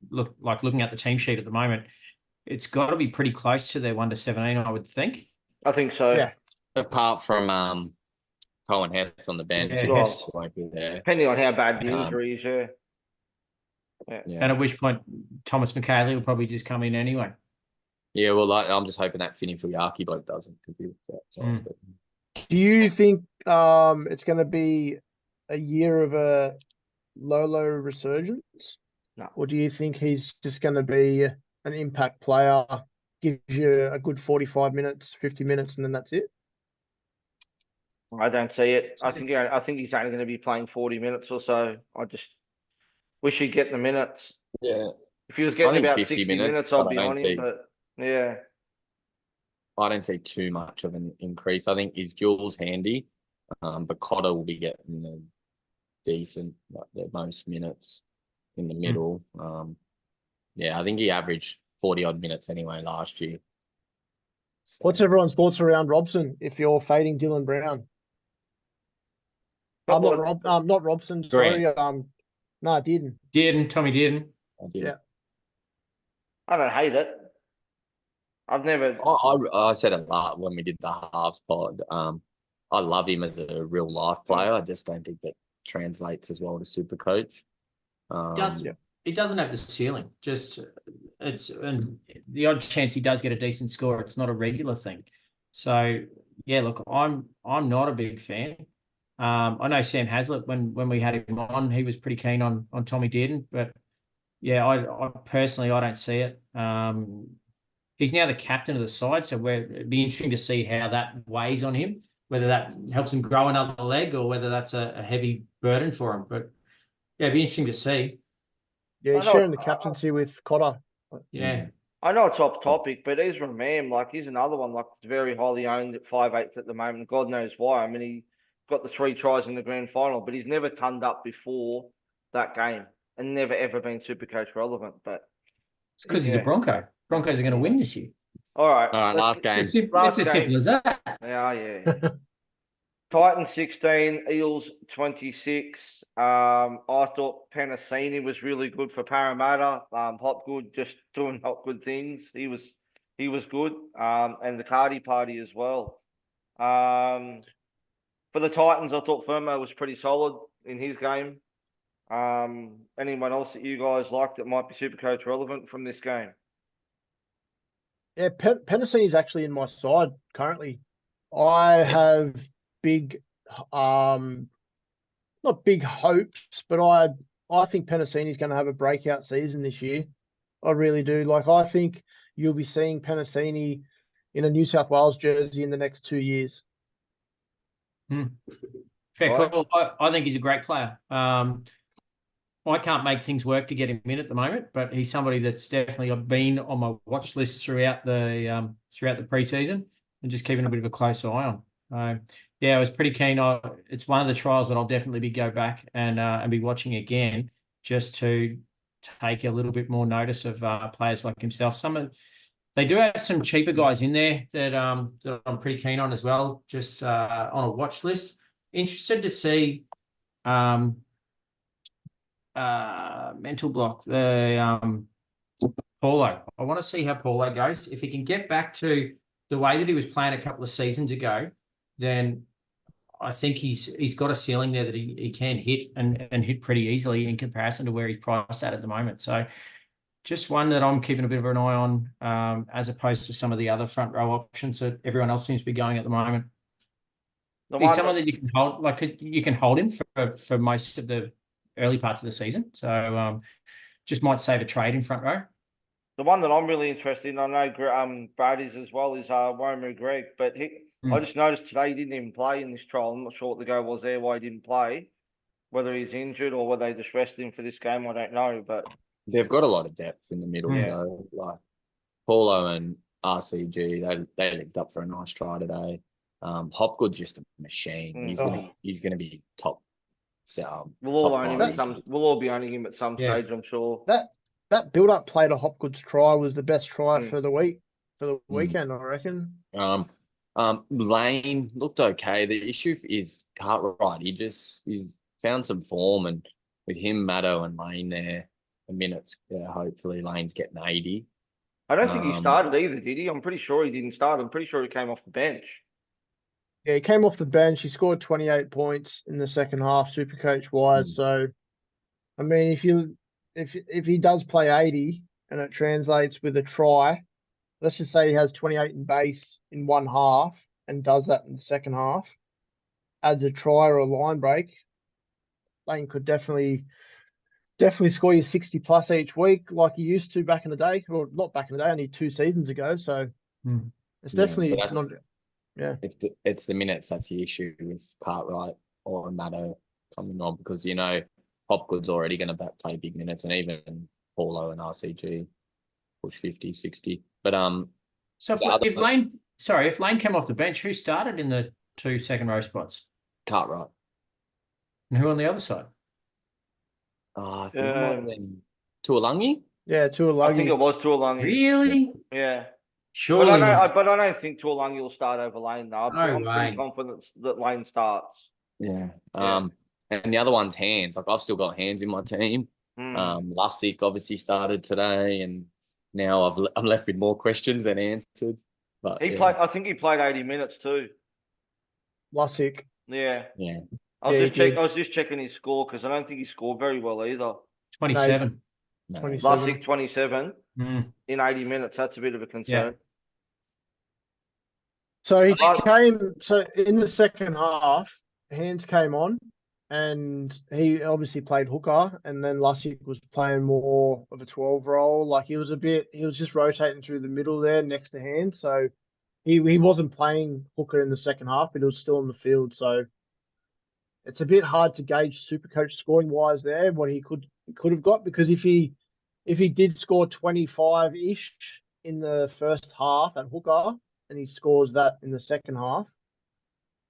looking at the team sheet at the moment, it's got to be pretty close to their 1 to 17, I would think. I think so. Yeah. Apart from Cohen Hess on the bench, won't be there. Depending on how bad the injury is, yeah. And at which point Thomas McKaylee will probably just come in anyway. Yeah, well, I'm just hoping that Fini Fuwayaki bloke doesn't. Do you think it's going to be a year of a Lolo resurgence? No. Or do you think he's just going to be an impact player, gives you a good 45 minutes, 50 minutes, and then that's it? I don't see it. I think he's only going to be playing 40 minutes or so. I just wish he'd get the minutes. Yeah. If he was getting think about 50 60 minutes, minutes, but I'd be I don't on him. see- But yeah, I don't see too much of an increase. I think his duel's handy, but Cotter will be getting a decent, like the most minutes in the middle. Yeah, I think he averaged 40 odd minutes anyway last year. So, What's everyone's thoughts around Robson if you're fading Dylan Brown? I'm not not Robson, sorry. No, I didn't. Tommy Dearden. I did. Yeah. I don't hate it. I've never. I said a lot when we did the halves pod. I love him as a real life player. I just don't think that translates as well to super coach. He doesn't have the ceiling. And the odd chance he does get a decent score, it's not a regular thing. So yeah, look, I'm not a big fan. I know Sam Haslett when we had him on, he was pretty keen on Tommy Dearden, but yeah, I personally I don't see it. He's now the captain of the side, so it'd be interesting to see how that weighs on him, whether that helps him grow another leg or whether that's a heavy burden for him. But yeah, it'd be interesting to see. Yeah, he's sharing the captaincy with Cotter. Yeah. I know it's off topic, but Ezra Mam, like, he's another one, like, it's very highly owned at 5/8 at the moment. God knows why. I mean, he got the 3 tries in the grand final, but he's never turned up before that game and never ever been super coach relevant. But It's because he's a Bronco. Broncos are going to win this year. all right, last game. It's as simple as that. Yeah. Titans 16, Eels 26. I thought Penasini was really good for Parramatta. Hopgood just doing Hopgood things. He was good. And the Cardi party as well. For the Titans, I thought Firmo was pretty solid in his game. Anyone else that you guys like that might be Supercoach relevant from this game? Yeah, Penasini's actually in my side currently. I have big, not big hopes, but I think Penasini's going to have a breakout season this year. I really do. Like, I think you'll be seeing Penasini in a New South Wales jersey in the next 2 years. Fair call. I think he's a great player. I can't make things work to get him in at the moment, but he's somebody that's definitely been on my watch list throughout the preseason and just keeping a bit of a close eye on. Yeah, I was pretty keen. It's one of the trials that I'll definitely go back and be watching again, just to take a little bit more notice of players like himself. They do have some cheaper guys in there that I'm pretty keen on as well, just on a watch list. Interested to see. Mental block, the Paulo. I want to see how Paulo goes. If he can get back to the way that he was playing a couple of seasons ago, then I think he's got a ceiling there that he can hit and hit pretty easily in comparison to where he's priced at the moment. So just one that I'm keeping a bit of an eye on, as opposed to some of the other front row options that everyone else seems to be going at the moment. He's someone that you can hold, like you can hold him for most of the early parts of the season. So just might save a trade in front row. The one that I'm really interested in, I know Brady's as well, is Womer Greg, but I just noticed today he didn't even play in this trial. I'm not sure what the go was there, why he didn't play. Whether he's injured or whether they just rested him for this game, I don't know. But they've got a lot of depth in the middle. So like Paulo and RCG, they linked up for a nice try today. Hopgood's just a machine. He's gonna be top. So we'll all be owning him at some stage, I'm sure. That build-up play to Hopgood's try was the best try for the weekend, I reckon. Lane looked okay. The issue is Cartwright. He's found some form, and with him, Maddo and Lane there, the minutes. Hopefully, Lane's getting 80. I don't think he started either, did he? I'm pretty sure he didn't start. I'm pretty sure he came off the bench. Yeah, he came off the bench. He scored 28 points in the second half, Supercoach wise. So, I mean, if he does play 80 and it translates with a try, let's just say he has 28 in base in one half and does that in the second half, adds a try or a line break, Lane could definitely score you 60 plus each week like he used to back in the day, or not back in the day, only 2 seasons ago. So it's definitely not. Yeah, it's the minutes that's the issue with Cartwright or Maddo coming on, because Hopgood's already going to play big minutes, and even Paulo and RCG push 50, 60. But So if Lane came off the bench, who started in the 2 second row spots? Cartwright. And who on the other side? I think it might have been Tuolangi. Yeah, Tuolangi. I think it was Tuolangi. Really? Yeah. Surely not. But I don't think Tuolangi will start over Lane though. I'm No pretty way. confident that Lane starts. Yeah. Yeah. And the other one's Hands. Like I've still got Hands in my team. Lussick obviously started today, and now I'm left with more questions than answered. But He played. I think he played 80 minutes too. Lussick. Yeah. Yeah. I was Yeah, just checking his score because I don't think he scored very well either. 27. No. 27. Lussick 27 Mm. in 80 minutes. That's a bit of a concern. So he But- came. So in the second half, Hands came on, and he obviously played hooker, and then Lussick was playing more of a 12 role. Like he was just rotating through the middle there next to Hands. So he wasn't playing hooker in the second half, but he was still on the field. So it's a bit hard to gauge Supercoach scoring wise there what he could have got, because if he did score 25-ish in the first half at hooker, and he scores that in the second half,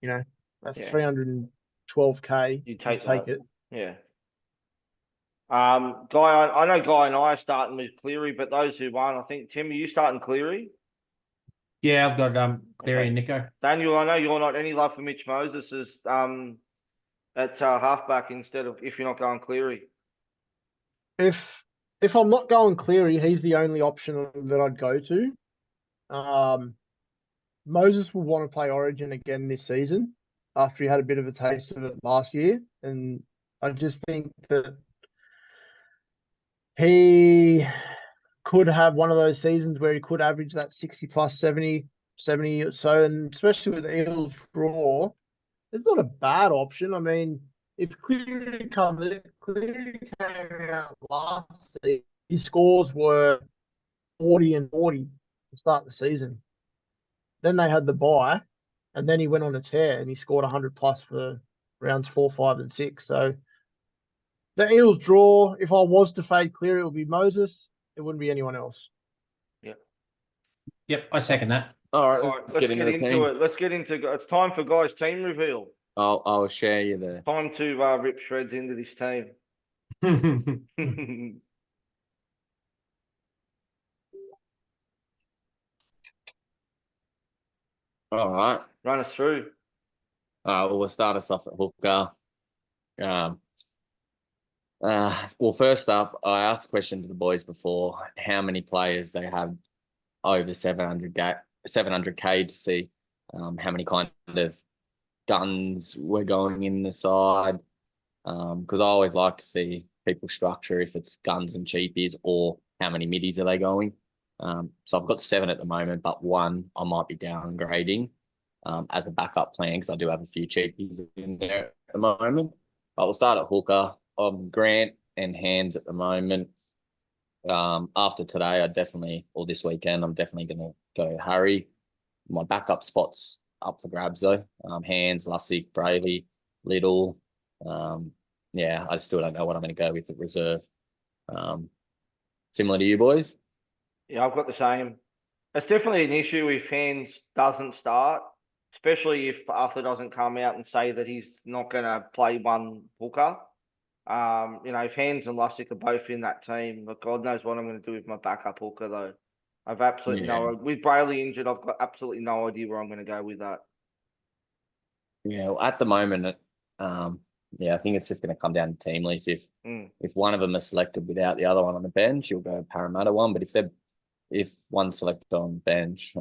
that's Yeah. 312K. You take take that. it. Yeah. I know Guy and I are starting with Cleary, but those who won, I think Tim, are you starting Cleary? Yeah, I've got Cleary Okay. and Nico. Daniel, I know you're not any love for Mitch Moses as at halfback instead of if you're not going Cleary. If I'm not going Cleary, he's the only option that I'd go to. Moses will want to play Origin again this season after he had a bit of a taste of it last year, and I just think that he could have one of those seasons where he could average that 60 plus 70 or so, and especially with the Eels draw, it's not a bad option. I mean, if Cleary came out last season, his scores were 40 and 40 to start the season. Then they had the bye, and then he went on a tear and he scored 100 plus for rounds 4, 5, and 6. So the Eels draw, if I was to fade Cleary, it would be Moses. It wouldn't be anyone else. Yep, I second that. All right, All right, let's get into the team. it. Let's get into it. It's time for Guy's team reveal. I'll share you the. Time to rip shreds into this team. All right. Run us through. Well, we'll start us off at hooker. Well, first up, I asked a question to the boys before how many players they have over 700K to see how many kind of guns were going in the side. Because I always like to see people structure if it's guns and cheapies or how many middies are they going. So I've got 7 at the moment, but 1 I might be downgrading as a backup plan because I do have a few cheapies in there at the moment. But we'll start at hooker. Grant and Hands at the moment. After today, this weekend, I'm definitely going to go Harry. My backup spot's up for grabs though. Hands, Lussick, Brayley, Little. I still don't know what I'm going to go with at reserve. Similar to you boys? Yeah, I've got the same. It's definitely an issue if Hands doesn't start, especially if Arthur doesn't come out and say that he's not going to play one hooker. If Hands and Lussick are both in that team, but God knows what I'm going to do with my backup hooker though. I've absolutely with Brayley injured, I've got absolutely no idea where I'm going to go with that. Yeah, well, at the moment, I think it's just going to come down to team lease. If one of them is selected without the other one on the bench, you'll go Parramatta one. But if one's selected on the bench,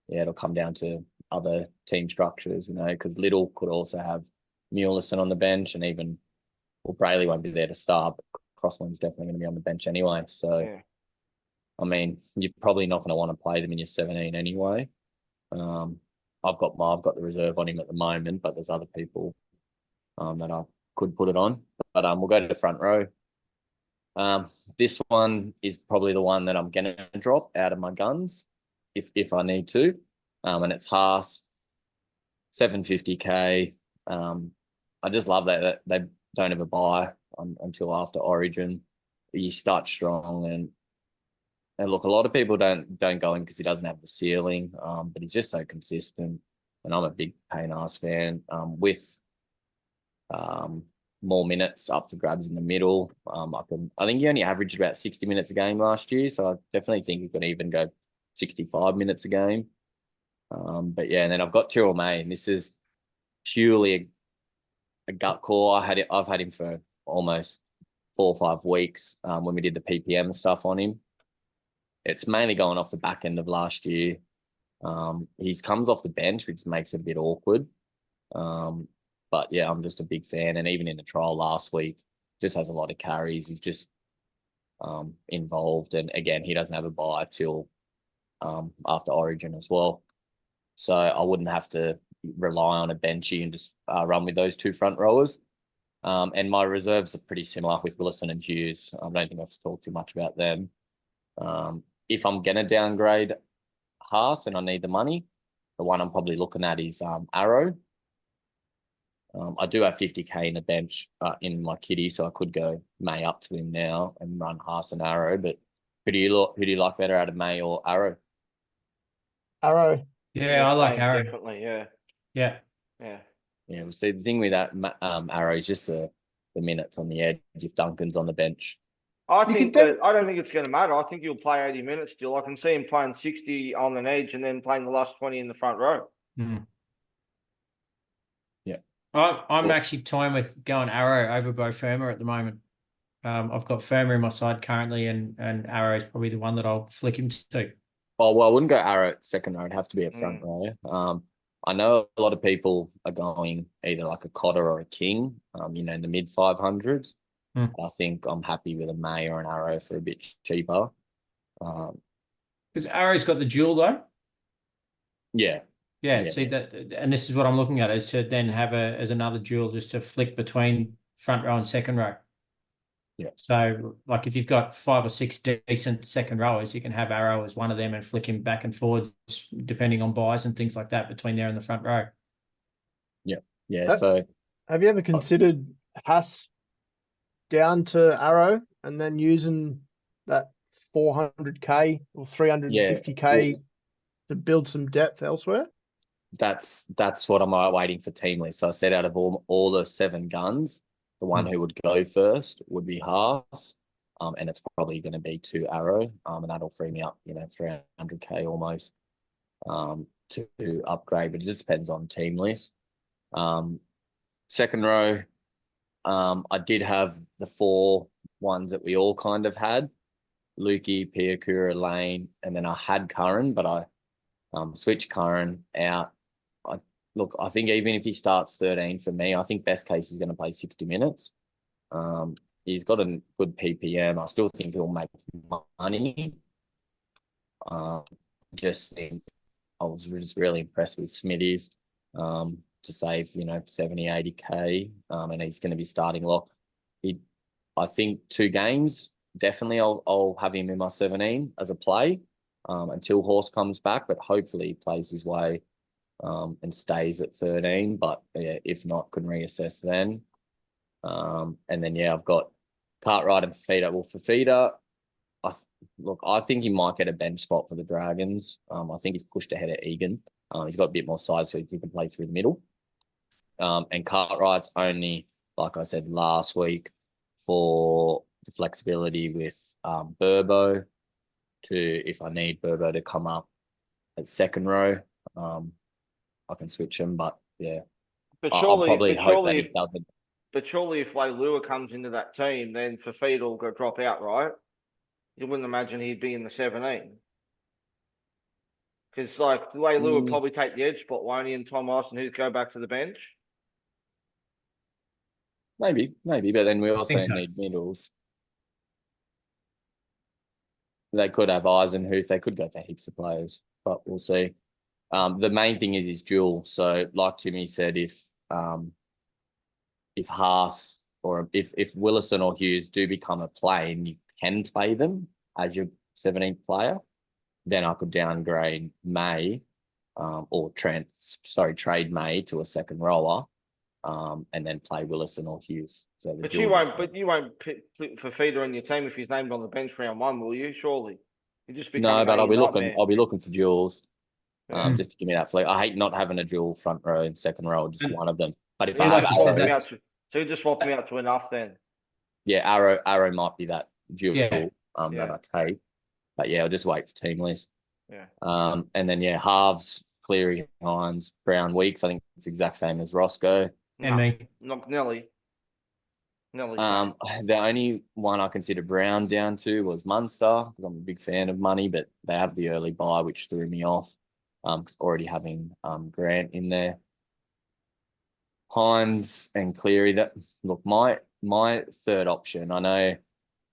it'll come down to other team structures, because Little could also have Mulison on the bench, and even Brayley won't be there to start, but Crossland's definitely going to be on the bench anyway. So, I mean, you're probably not going to want to play them in your 17 anyway. I've got the reserve on him at the moment, but there's other people that I could put it on. But we'll go to the front row. This one is probably the one that I'm going to drop out of my guns if I need to. And it's Haas, 750K. I just love that they don't have a buy until after Origin. you start strong, and look, a lot of people don't go in because he doesn't have the ceiling, but he's just so consistent, and I'm a big Payne Haas fan. With more minutes up for grabs in the middle, I think he only averaged about 60 minutes a game last year, so I definitely think he could even go 65 minutes a game. But yeah, and then I've got Tyrrell May, and this is purely a gut call. I've had him for almost 4 or 5 weeks. When we did the PPM stuff on him, it's mainly going off the back end of last year. He comes off the bench, which makes it a bit awkward. But yeah, I'm just a big fan, and even in the trial last week, just has a lot of carries. He's just involved, and again, he doesn't have a bye till after Origin as well, so I wouldn't have to rely on a benchy and just run with those 2 front rowers. And my reserves are pretty similar with Willison and Hughes. I don't think I have to talk too much about them. If I'm gonna downgrade Haas and I need the money, the one I'm probably looking at is Arrow. I do have 50k in the bench in my kitty, so I could go May up to him now and run Haas and Arrow. But who do you like better out of May or Arrow? Arrow. Yeah, I like same, Arrow. definitely. Yeah, Yeah. yeah. Yeah, well, see, the thing with that Arrow is just the minutes on the edge if Duncan's on the bench. I You think can that I don't think it's going to matter. I think he'll play 80 minutes still. I can see him playing 60 on an edge and then playing the last 20 in the front row. Mm. Yeah. I'm Cool. actually toying with going Arrow over Bo Firma at the moment. I've got Firma in my side currently, and Arrow is probably the one that I'll flick him to. Oh, well, I wouldn't go Arrow at second row. It'd have to be a front row. I know a lot of people are going either like a Cotter or a King, in the mid 500s. I think I'm happy with a May or an Arrow for a bit cheaper. Because Arrow's got the dual though. Yeah. Yeah, Yeah. see that, and this is what I'm looking at, is to then have as another dual, just to flick between front row and second row. Yeah. So, like, if you've got 5 or 6 decent second rowers, you can have Arrow as one of them and flick him back and forwards, depending on buys and things like that, between there and the front row. Yeah. So Have you ever considered Haas down to Arrow and then using that 400k or 350k to build some depth elsewhere? that's what I'm waiting for team list. So I said out of all the 7 guns, the one who would go first would be Haas. And it's probably going to be 2 Arrow. And that'll free me up, 300k almost to upgrade, but it just depends on team list. Second row, I did have the 4 ones that we all kind of had: Lukey, Piakura, Lane, and then I had Curran, but I switched Curran out. I think even if he starts 13 for me, I think best case he's going to play 60 minutes. He's got a good PPM. I still think he'll make money. Just think I was just really impressed with Smithies to save, 70, 80k, and he's going to be starting lock. I think 2 games, definitely I'll have him in my 17 as a play until Horse comes back, but hopefully he plays his way and stays at 13. But yeah, if not, can reassess then. And then I've got Cartwright and Fafita. Well, Fafita, I think he might get a bench spot for the Dragons. I think he's pushed ahead of Egan. He's got a bit more size, so he can play through the middle. And Cartwright's only, like I said last week, for the flexibility with Burbo, to if I need Burbo to come up at second row, I can switch him. But yeah, But I'll probably hope that surely, he doesn't. but surely if Leilua comes into that team, then Fafita will go drop out, right? You wouldn't imagine he'd be in the 17. Because like Leilua would probably take the edge spot, won't he? And Tom Austin, who'd go back to the bench. Maybe, but then we also Think so. need middles. They could have Eisenhuth. They could go for heaps of players, but we'll see. The main thing is his duel. So, like Timmy said, if Haas or if Willison or Hughes do become a play and you can play them as your 17th player, then I could downgrade May or trade May to a second rower. and then play Willison or Hughes. So the But dual you won't. display. But you won't pick for Feeder in your team if he's named on the bench round one, will you? Surely, you just become No, but I'll be looking. nightmare. I'll be looking for duels. Yeah. Just to give me that flex. I hate not having a dual front row and second row, just And- one of them. But if So I you like have you just said, swap him Arrow, out to. So you just swap him out to enough then. yeah, Arrow might be that duel Yeah. that I take. But yeah, I'll just wait for team list. Yeah. And then yeah, halves, Cleary, Hines, Brown, Weeks. I think it's the exact same as Roscoe. and me. Not Nelly. Nelly. The only one I considered Brown down to was Munster, because I'm a big fan of money, but they have the early buy, which threw me off. Cause already having Grant in there. Hines and Cleary. That look, my third option. I know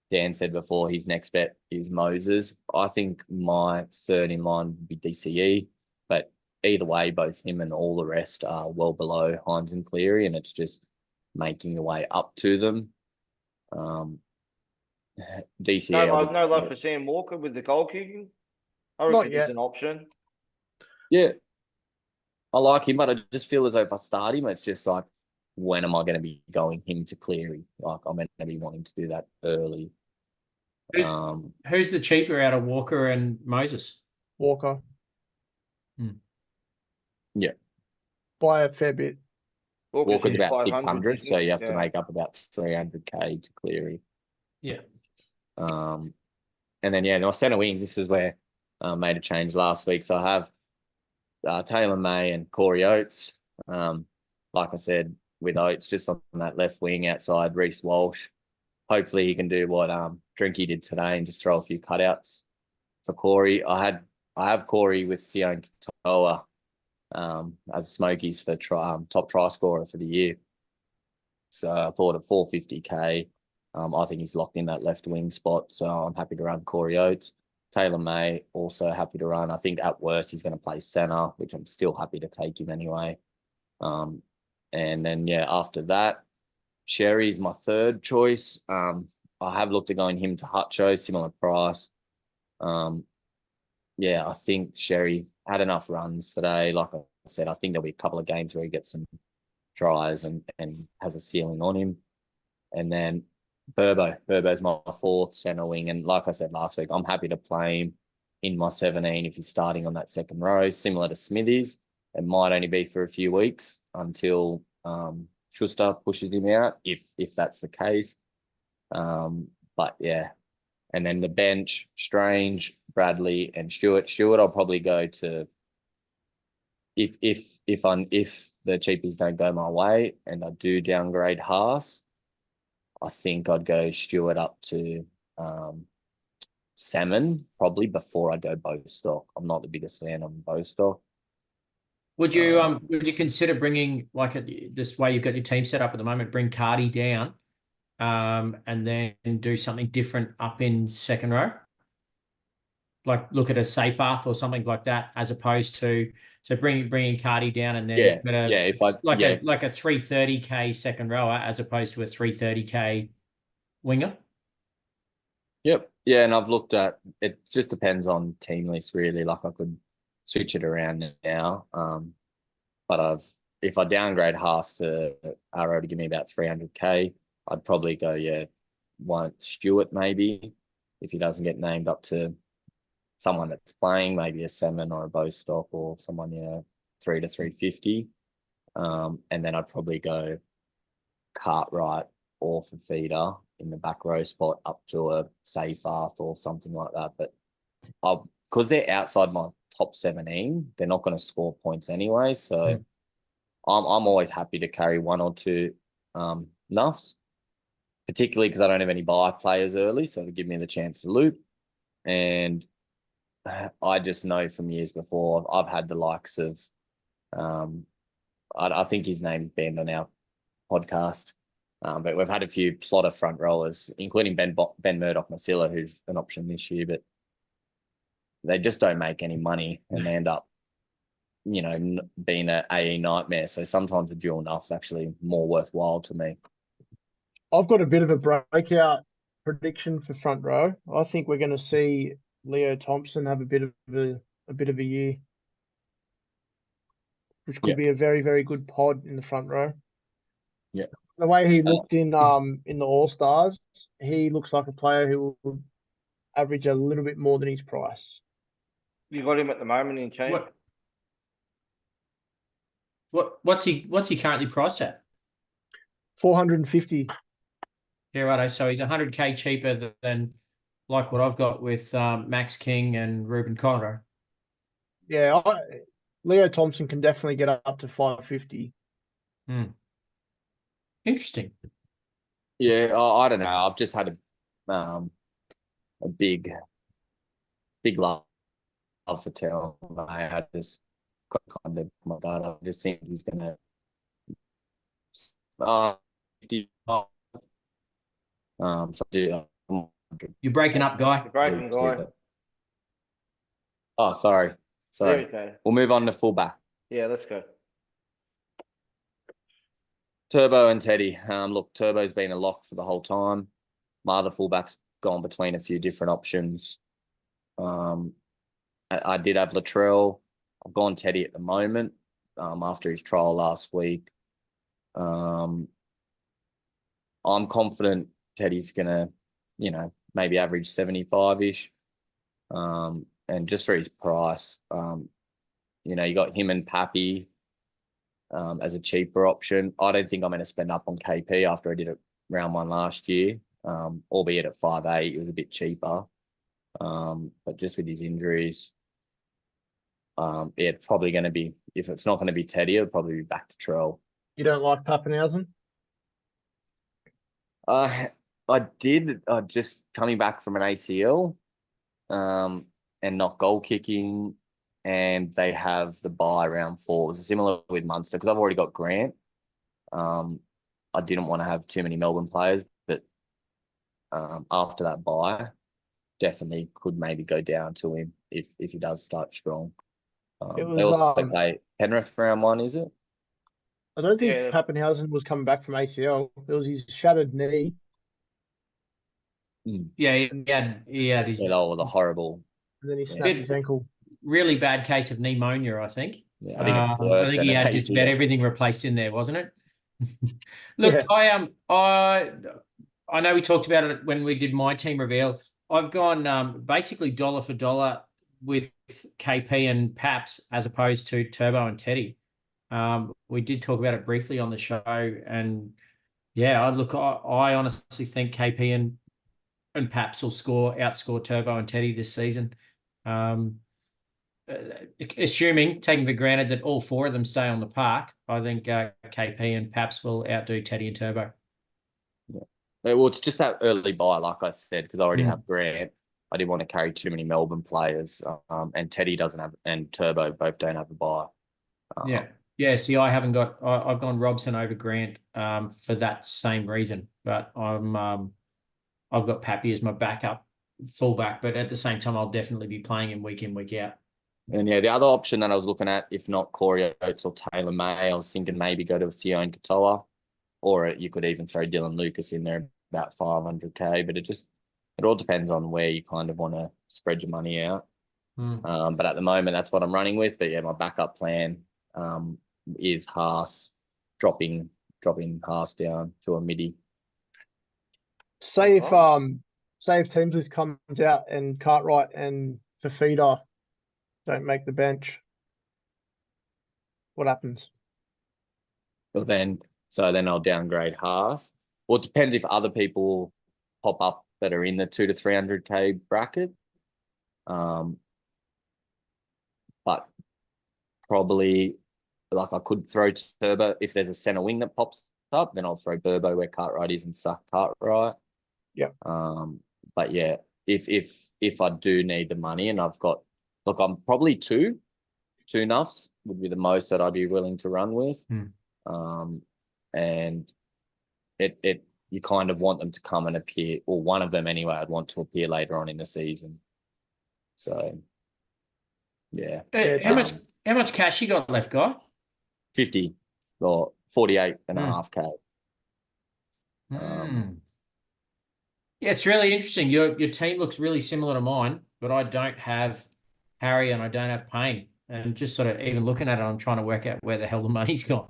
Dan said before his next bet is Moses. I think my third in line would be DCE, but either way, both him and all the rest are well below Hines and Cleary, and it's just making your way up to them. DCE. No love for Sam Walker with the goal kicking. I reckon Not he's yet. an option. Yeah, I like him, but I just feel as though if I start him, it's just like, when am I going to be going him to Cleary? Like, I'm going to be wanting to do that early. Who's the cheaper out of Walker and Moses? Walker. Yeah. By a fair bit. Walker's about 500, 600, isn't so he? you have to Yeah. make up about 300k to Cleary. Yeah. And then yeah, my centre wings. This is where I made a change last week. So I have Taylor May and Corey Oates. Like I said, with Oates just on that left wing outside Reece Walsh. Hopefully he can do what Drinky did today and just throw a few cutouts for Corey. I have Corey with Sion Katoa as Smokies for top try scorer for the year. So I thought at 450k, I think he's locked in that left wing spot. So I'm happy to run Corey Oates. Taylor May also happy to run. I think at worst he's going to play centre, which I'm still happy to take him anyway. And then yeah, after that, Sherry's my third choice. I have looked at going him to Hutcho, similar price. Yeah, I think Sherry had enough runs today. Like I said, I think there'll be a couple of games where he gets some tries and has a ceiling on him. And then Burbo's my fourth centre wing. And like I said last week, I'm happy to play him in my 17 if he's starting on that second row, similar to Smithies. It might only be for a few weeks until Schuster pushes him out, if that's the case. But yeah. And then the bench, Strange, Bradley, and Stewart. Stewart, I'll probably go to if the cheapies don't go my way and I do downgrade Haas, I think I'd go Stewart up to Salmon probably before I go Bostock. I'm not the biggest fan of Bostock. Would you consider bringing, like this way you've got your team set up at the moment, bring Cardi down, and then do something different up in second row? Like look at a Seyfarth or something like that, as opposed to bringing Cardi down and then like a 330k second rower as opposed to a 330k winger. Yep. Yeah, and I've looked at it. Just depends on team list really. Like I could switch it around now. But if I downgrade Haas to Arrow to give me about 300k, I'd probably go one Stewart maybe if he doesn't get named up to someone that's playing, maybe a Salmon or a Bostock or someone 3 to 350. And then I'd probably go Cartwright or for feeder in the back row spot up to a Seyfarth or something like that. But because they're outside my top 17, they're not going to score points anyway. So I'm always happy to carry one or two nuffs, particularly because I don't have any buy players early, so to give me the chance to loop. And I just know from years before, I've had the likes of, I think his name's banned on our podcast, but we've had a few plotter front rowers, including Ben Murdoch-Masila, who's an option this year, but they just don't make any money and they end up, being an AE nightmare. So sometimes a dual nuff's actually more worthwhile to me. I've got a bit of a breakout prediction for front row. I think we're going to see Leo Thompson have a bit of a year, which could be a very, very good pod in the front row. The way he looked in the All Stars, he looks like a player who will average a little bit more than his price. You got him at the moment in team. What's he currently priced at? 450. Yeah, right. So he's 100K cheaper than like what I've got with Max King and Ruben Cotter. Yeah, Leo Thompson can definitely get up to 550. Interesting. Yeah, I don't know. I've just had a big love for Tell. I just got kind of my dad. I just think he's gonna 50. So You're breaking up, Guy. You're breaking, Guy. Oh, sorry. There we go. We'll move on to fullback. Yeah, let's go. Turbo and Teddy. Look, Turbo's been a lock for the whole time. My other fullback's gone between a few different options. I did have Latrell. I've gone Teddy at the moment. After his trial last week. I'm confident Teddy's gonna, maybe average 75-ish. And just for his price, you got him and Pappy as a cheaper option. I don't think I'm going to spend up on KP after I did it round one last year, albeit at 5'8", it was a bit cheaper. But just with his injuries, it's probably going to be, if it's not going to be Teddy, it'll probably be back to Trell. You don't like Pappenhausen? I did, just coming back from an ACL, and not goal kicking, and they have the bye round 4. It was similar with Munster because I've already got Grant. I didn't want to have too many Melbourne players, but after that bye, definitely could maybe go down to him if he does start strong. It they was, also play Penrith round 1, is it? I don't think Pappenhausen was coming back from ACL. It was his shattered knee. Yeah, he had his the horrible. And then he snapped his ankle. Really bad case of pneumonia, I think. Yeah, I think it's worse. I think he had just about everything replaced in there, wasn't it? Look, Yeah. I know we talked about it when we did my team reveal. I've gone basically dollar for dollar with KP and Paps as opposed to Turbo and Teddy. We did talk about it briefly on the show, and yeah, I honestly think KP and Paps will outscore Turbo and Teddy this season. Assuming, taking for granted that all 4 of them stay on the park, I think KP and Paps will outdo Teddy and Turbo. Yeah. Well, it's just that early buy, like I said, because I already have Grant. I didn't want to carry too many Melbourne players, and Teddy doesn't have, and Turbo both don't have a buy. Yeah. See, I've gone Robson over Grant for that same reason, but I've got Pappy as my backup fullback, but at the same time, I'll definitely be playing him week in, week out. And yeah, the other option that I was looking at, if not Corey Oates or Taylor May, I was thinking maybe go to a Sione Katoa, or you could even throw Dylan Lucas in there about 500K, but it all depends on where you kind of want to spread your money out. But at the moment, that's what I'm running with. But yeah, my backup plan is Haas, dropping Haas down to a midi. Say if Teamsley comes out and Cartwright and Fafita don't make the bench, what happens? But then I'll downgrade Haas. Well, it depends if other people pop up that are in the 200 to 300K bracket. But probably, like, I could throw Turbo if there's a centre wing that pops up. Then I'll throw Burbo where Cartwright is and suck Cartwright. Yeah. But yeah, if I do need the money and I've got, look, I'm probably two nuffs would be the most that I'd be willing to run with. And it you kind of want them to come and appear, or one of them anyway, I'd want to appear later on in the season. So yeah. How much cash you got left, Guy? 50 or 48.5K. Yeah, it's really interesting. Your team looks really similar to mine, but I don't have Harry and I don't have Payne. And just sort of even looking at it, I'm trying to work out where the hell the money's gone.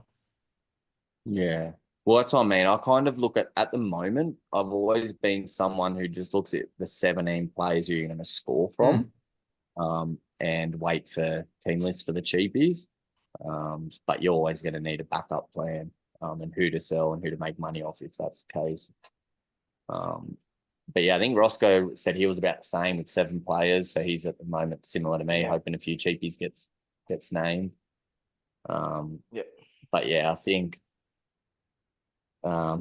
Yeah. Well, that's what I mean. I kind of look at the moment, I've always been someone who just looks at the 17 players who you're going to score from, and wait for team lists for the cheapies. But you're always going to need a backup plan, and who to sell and who to make money off if that's the case. But yeah, I think Roscoe said he was about the same with 7 players, so he's at the moment similar to me, hoping a few cheapies gets named. But yeah, I think. I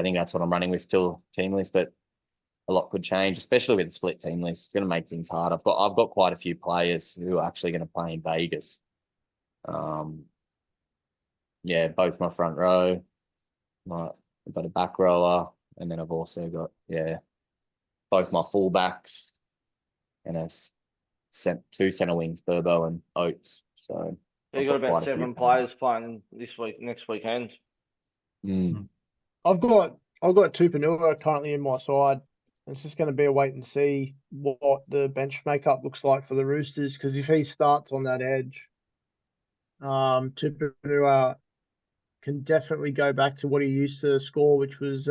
think that's what I'm running with till team list, but a lot could change, especially with the split team list. It's going to make things hard. I've got quite a few players who are actually going to play in Vegas. Both my front row, I've got a back rower, and then I've also got both my fullbacks, and I've sent 2 centre wings, Burbo and Oates. So you got about 7 players playing next weekend. I've got Tupanua currently in my side. It's just going to be a wait and see what the bench makeup looks like for the Roosters, because if he starts on that edge, Tupanua can definitely go back to what he used to score, which was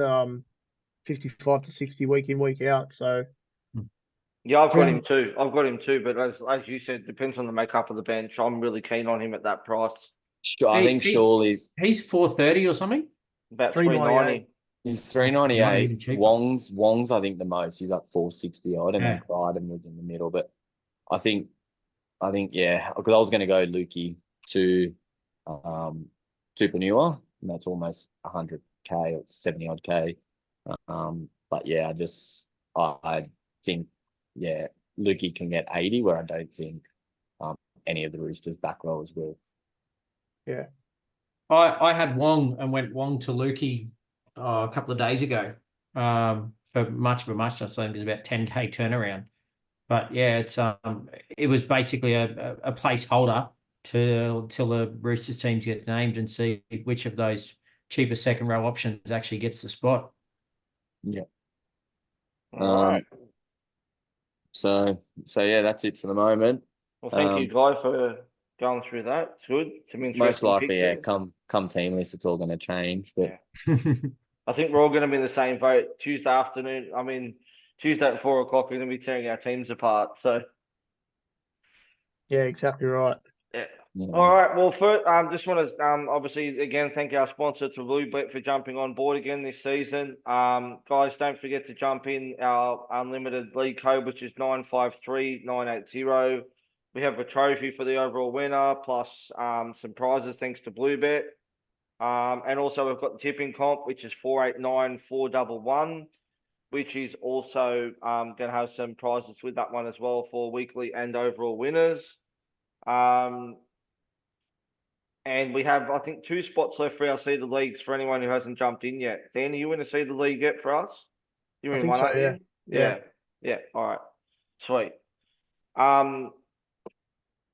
55 to 60 week in, week out. So yeah, I've got him too. But as you said, depends on the makeup of the bench. I'm really keen on him at that price. I think surely he's 430 or something. About 390. He's 398. Wong's I think the most. He's like 460 odd, and then Crichton was in the middle. But I think because I was going to go Lukey to Tupanua, and that's almost 100k or 70 odd k. But yeah, I think Lukey can get 80, where I don't think any of the Roosters back rowers will. Yeah. I had Wong and went Wong to Lukey a couple of days ago for much of a muchness. I think it was about 10k turnaround. But yeah, it was basically a placeholder till the Roosters teams get named and see which of those cheaper second row options actually gets the spot. Yeah. All right. So yeah, that's it for the moment. Well, thank you guys for going through that. It's good. Some interesting most likely, picks come team list, it's all going to change. But I think we're all going to be in the same boat Tuesday afternoon. I mean, Tuesday at 4 o'clock, we're going to be tearing our teams apart. So yeah, exactly right. Yeah. All right. Well, first, just want to obviously again thank our sponsor to Bluebet for jumping on board again this season. Guys, don't forget to jump in our unlimited league code, which is 953980. We have a trophy for the overall winner, plus some prizes thanks to Bluebet. And also we've got the tipping comp, which is 489411, which is also going to have some prizes with that one as well for weekly and overall winners. And we have, I think, 2 spots left for our seeded leagues for anyone who hasn't jumped in yet. Dan, are you in a seeded league yet for us? You're in one, aren't you? Yeah. All right. Sweet.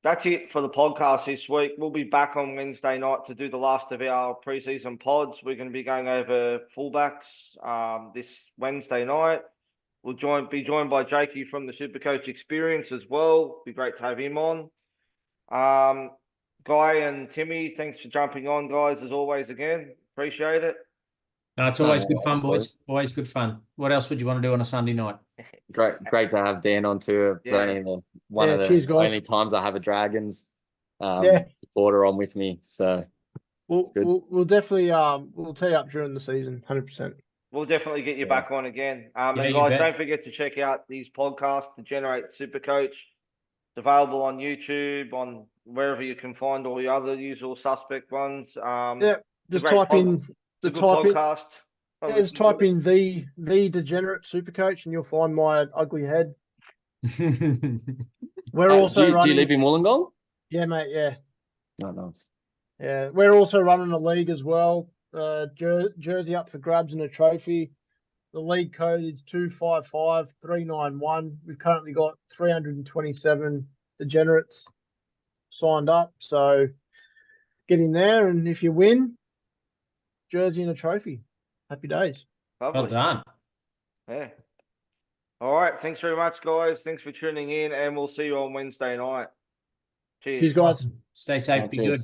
That's it for the podcast this week. We'll be back on Wednesday night to do the last of our preseason pods. We're going to be going over fullbacks this Wednesday night. We'll be joined by Jakey from the Supercoach Experience as well. Be great to have him on. Guy and Timmy, thanks for jumping on, guys, as always, again. Appreciate it. No, it's always good fun, boys. Always good fun. What else would you want to do on a Sunday night? Great to have Dan on too. It's only one of the only times I have a Dragons supporter on with me. So we'll definitely we'll tee up during the season, 100%. We'll definitely get you back on again. And guys, don't forget to check out these podcasts, Degenerate Supercoach. It's available on YouTube, on wherever you can find all the other usual suspect ones. Just type in the podcast. Just type in the Degenerate Supercoach and you'll find my ugly head. We're also running. Do you live in Wollongong? Yeah, mate. Yeah. Oh, nice. Yeah, we're also running a league as well. Jersey up for grabs and a trophy. The league code is 255391. We've currently got 327 degenerates signed up. So get in there, and if you win, jersey and a trophy. Happy days. Lovely. Well done. Yeah. All right. Thanks very much, guys. Thanks for tuning in, and we'll see you on Wednesday night. Cheers. Cheers, guys. Awesome. Stay safe. Be good.